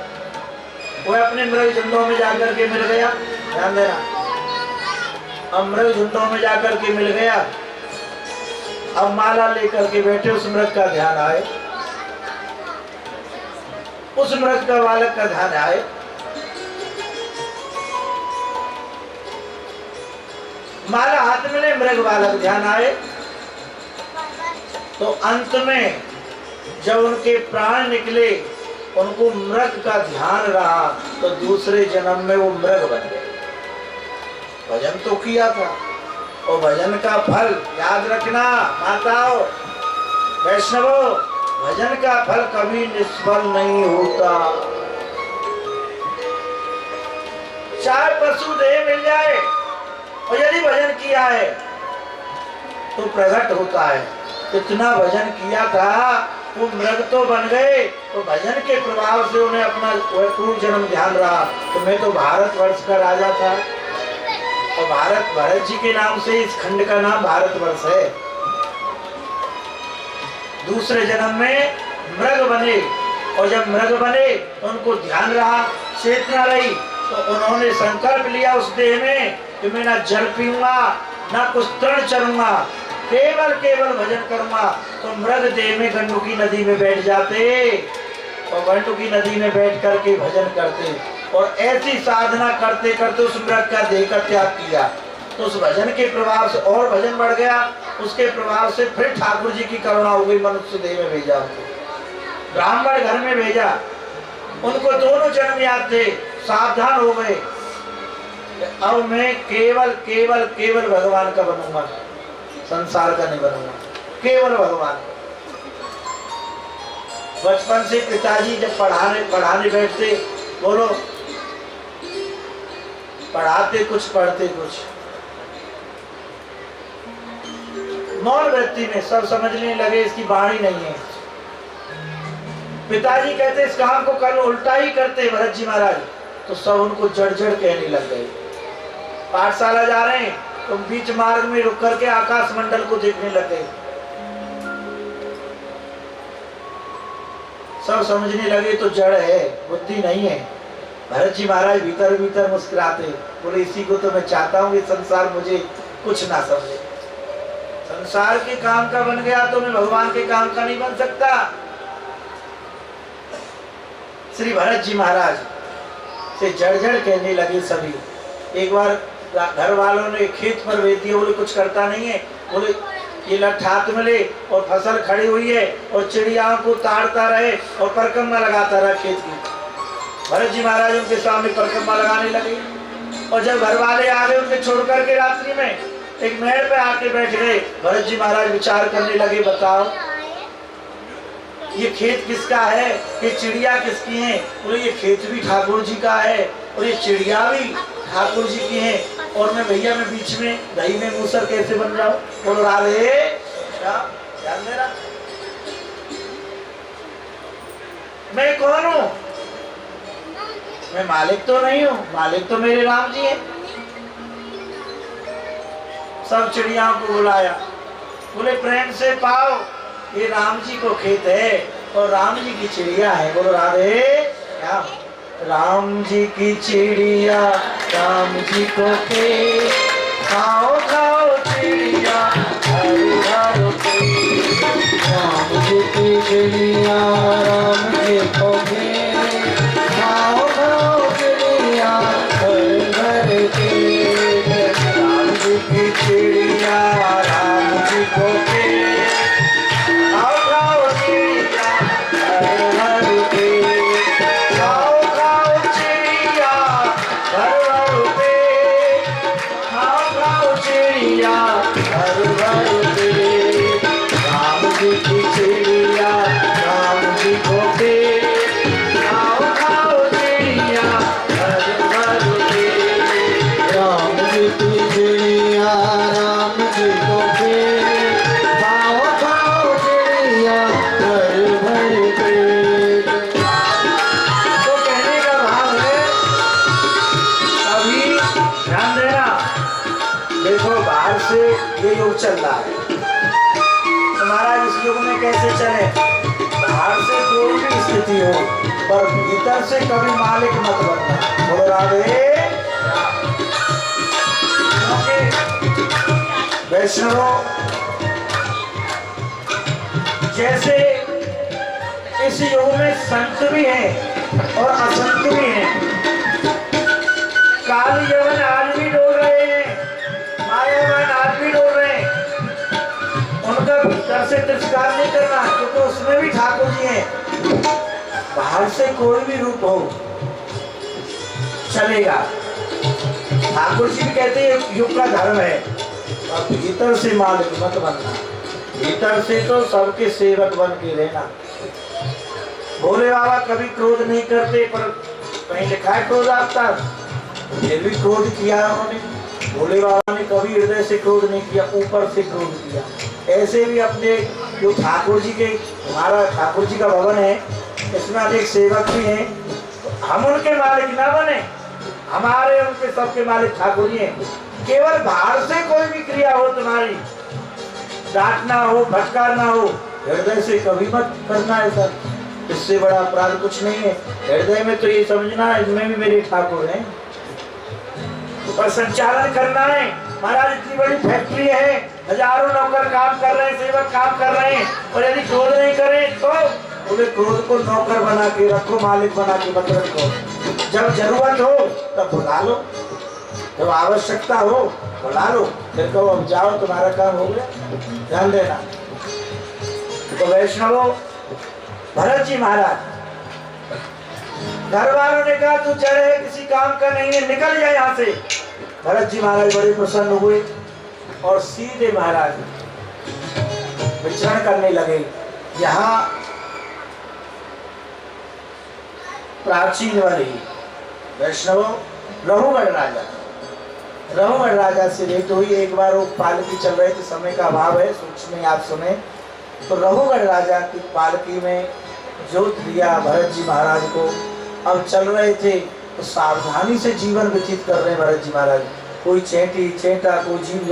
वह अपने मृग झुंडों में जाकर के मिल गया। ध्यान देना, अब मृग झुंडों में जाकर के मिल गया। अब माला लेकर के बैठे, उस मृग का ध्यान आए, उस मृग का बालक का ध्यान आए। माला हाथ में ले, मृग बालक ध्यान आए। तो अंत में जब उनके प्राण निकले, उनको मृग का ध्यान रहा, तो दूसरे जन्म में वो मृग बन गए। भजन तो किया था, और भजन का फल याद रखना माताओं, वैष्णवों, भजन का फल कभी निष्फल नहीं होता। चाहे पशु देह मिल जाए, और यदि भजन किया है तो प्रकट होता है। इतना भजन किया था, वो मृग तो बन गए, तो भजन के प्रभाव से उन्हें अपना पूर्व जन्म ध्यान रहा। तो मैं तो भारतवर्ष का राजा था, और भारत भरत जी के नाम से इस खंड का नाम भारतवर्ष है। दूसरे जन्म में मृग बने, और जब मृग बने तो उनको ध्यान रहा, चेतना रही, तो उन्होंने संकल्प लिया उस देह में कि मैं ना जल पीऊंगा, ना कुछ तृण चरूंगा, केवल केवल भजन करूंगा। तो मृग देह में गंडकी नदी में बैठ जाते, और गंडकी नदी में बैठ करके भजन करते, और ऐसी साधना करते करते उस मृग का देह का त्याग किया। तो उस भजन के प्रभाव से और भजन बढ़ गया, उसके प्रभाव से फिर ठाकुर जी की करुणा हो गई, मनुष्य देह में भेजा, ब्राह्मण घर में भेजा। उनको दोनों जन्म याद थे, सावधान हो गए, अब मैं केवल केवल केवल भगवान का बनूंगा, संसार का नहीं बनूंगा, केवल भगवान। बचपन से पिताजी जब पढ़ाने बैठते, बोलो पढ़ाते कुछ पढ़ते कुछ, मौन वृत्ति में सब समझने लगे, इसकी वाणी नहीं है। पिताजी कहते इस काम को कल उल्टा ही करते भरत जी महाराज, तो सब उनको जड़ जड़ कहने लग गए। पाठशाला जा रहे हैं तो बीच मार्ग में रुक करके आकाश मंडल को देखने लग गए। सब समझने लगे तो जड़ है, बुद्धि नहीं है। भरत जी महाराज भीतर भीतर मुस्कुराते, बोले इसी को तो मैं चाहता हूँ कि संसार मुझे कुछ ना समझे। संसार के काम का बन गया तो मैं भगवान के काम का नहीं बन सकता। श्री भरत जी महाराज से जड़ कहने लगे सभी। एक बार घर वालों ने खेत पर भेज दिया, बोले कुछ करता नहीं है, बोले ये लठ हाथ में ले और फसल खड़ी हुई है और चिड़ियाओं को ताड़ता रहे और परकम्मा लगाता रहा खेत की। भरत जी महाराज उनके सामने परकम्मा लगाने लगे और जब घर वाले आ गए उनके छोड़ करके रात्रि में एक मेड़ पे आके बैठ गए। भरत जी महाराज विचार करने लगे, बताओ ये खेत किसका है, ये चिड़िया किसकी है? बोले ये खेत भी ठाकुर जी का है और ये चिड़िया भी ठाकुर जी की है, और मैं भैया मैं बीच में दही में मूसर कैसे बन जाऊं? बोलो राधे ध्यान देना, मैं कौन हूं? मैं मालिक तो नहीं हूं, मालिक तो मेरे राम जी हैं। सब चिड़ियाओं को बुलाया, बोले प्रेम से पाओ, ये राम जी को खेत है और राम जी की चिड़िया है। बोलो राधे क्या? राम जी की चिड़िया राम जी को खेत, खाओ खाओ चिड़िया हरु हरु खेत। राम जी की चिड़िया राम जी को खेत, खाओ खाओ चिड़िया हरु हरु खेत। राम जी की चिड़िया राम जी को खेत, खाओ खाओ चिड़िया हरु हरु खेत। खाओ खाओ चिड़िया हरु हरु खेत, खाओ खाओ चिड़िया हरु हरु खेत। राम जी की चिड़िया राम जी को खेत, खाओ खाओ चिड़िया हरु हरु खेत। राम जी की चिड़िया राम जी को खेत, खाओ खाओ चिड़िया हरु हरु खेत। तो कहने का भाव है, अभी ध्यान देना, देखो बाहर से ये युग चल रहा है, तुम्हारा इस युग में कैसे चले? बाहर से कोई भी स्थिति हो पर भीतर से कभी मालिक मत बनना। बोलो राधे। वैष्णवों, जैसे इस युग में संत भी हैं और असंत भी हैं। काल यवन आज भी डोल रहे हैं, मायावान आज भी डोल रहे हैं। उनका भीतर से तिरस्कार नहीं करना, क्योंकि उसमें भी ठाकुर जी हैं। बाहर से कोई भी रूप हो चलेगा, ठाकुर जी भी कहते हैं युग का धर्म है। और भीतर से मालिक मत बनना, भीतर से तो सबके सेवक बन के रहना। भोले बाबा कभी क्रोध नहीं करते, पर कहीं लिखा है क्रोध आता, फिर भी क्रोध किया उन्होंने। भोले बाबा ने कभी हृदय से क्रोध नहीं किया, ऊपर से क्रोध किया। ऐसे भी अपने जो ठाकुर जी के, हमारा ठाकुर जी का भवन है, इसमें अनेक सेवक भी हैं, तो हम उनके मालिक ना बने, हमारे उनके सबके मालिक ठाकुर जी हैं। केवल बाहर से कोई भी क्रिया हो तुम्हारी, डांटना हो फटकारना हो, हृदय से कभी मत करना है सर, इससे बड़ा अपराध कुछ नहीं है। हृदय में तो ये समझना इनमें भी मेरे ठाकुर हैं, पर संचालन करना है। महाराज इतनी बड़ी फैक्ट्री है, हजारों नौकर काम कर रहे हैं, सेवक काम कर रहे हैं, और यदि क्रोध नहीं करें तो बोले क्रोध को नौकर बना के रखो, मालिक बना के मत रखो। जब जरूरत हो तब बुला लो, जब आवश्यकता हो बुला लो, फिर कहो अब जाओ तुम्हारा काम हो गया। ध्यान देना। तो वैष्णवों, भरत जी महाराज, घर वालों ने कहा तू जड़ है, किसी काम का नहीं है, निकल जाए यहाँ से। भरत जी महाराज बड़े प्रसन्न हुए और सीधे महाराज विचरण करने लगे। यहाँ प्राचीन वाली वैष्णवों, रघुगढ़ राजा से भेंट हुई। एक बार वो पालकी चल रहे थे, समय का अभाव है, सूक्ष्म में आप सुने। तो रघुगढ़ राजा की पालकी में जोत दिया भरत जी महाराज को। अब चल रहे थे तो सावधानी से जीवन व्यतीत कर रहे हैं भरत जी महाराज। कोई चेंटी चेंटा, कोई जीव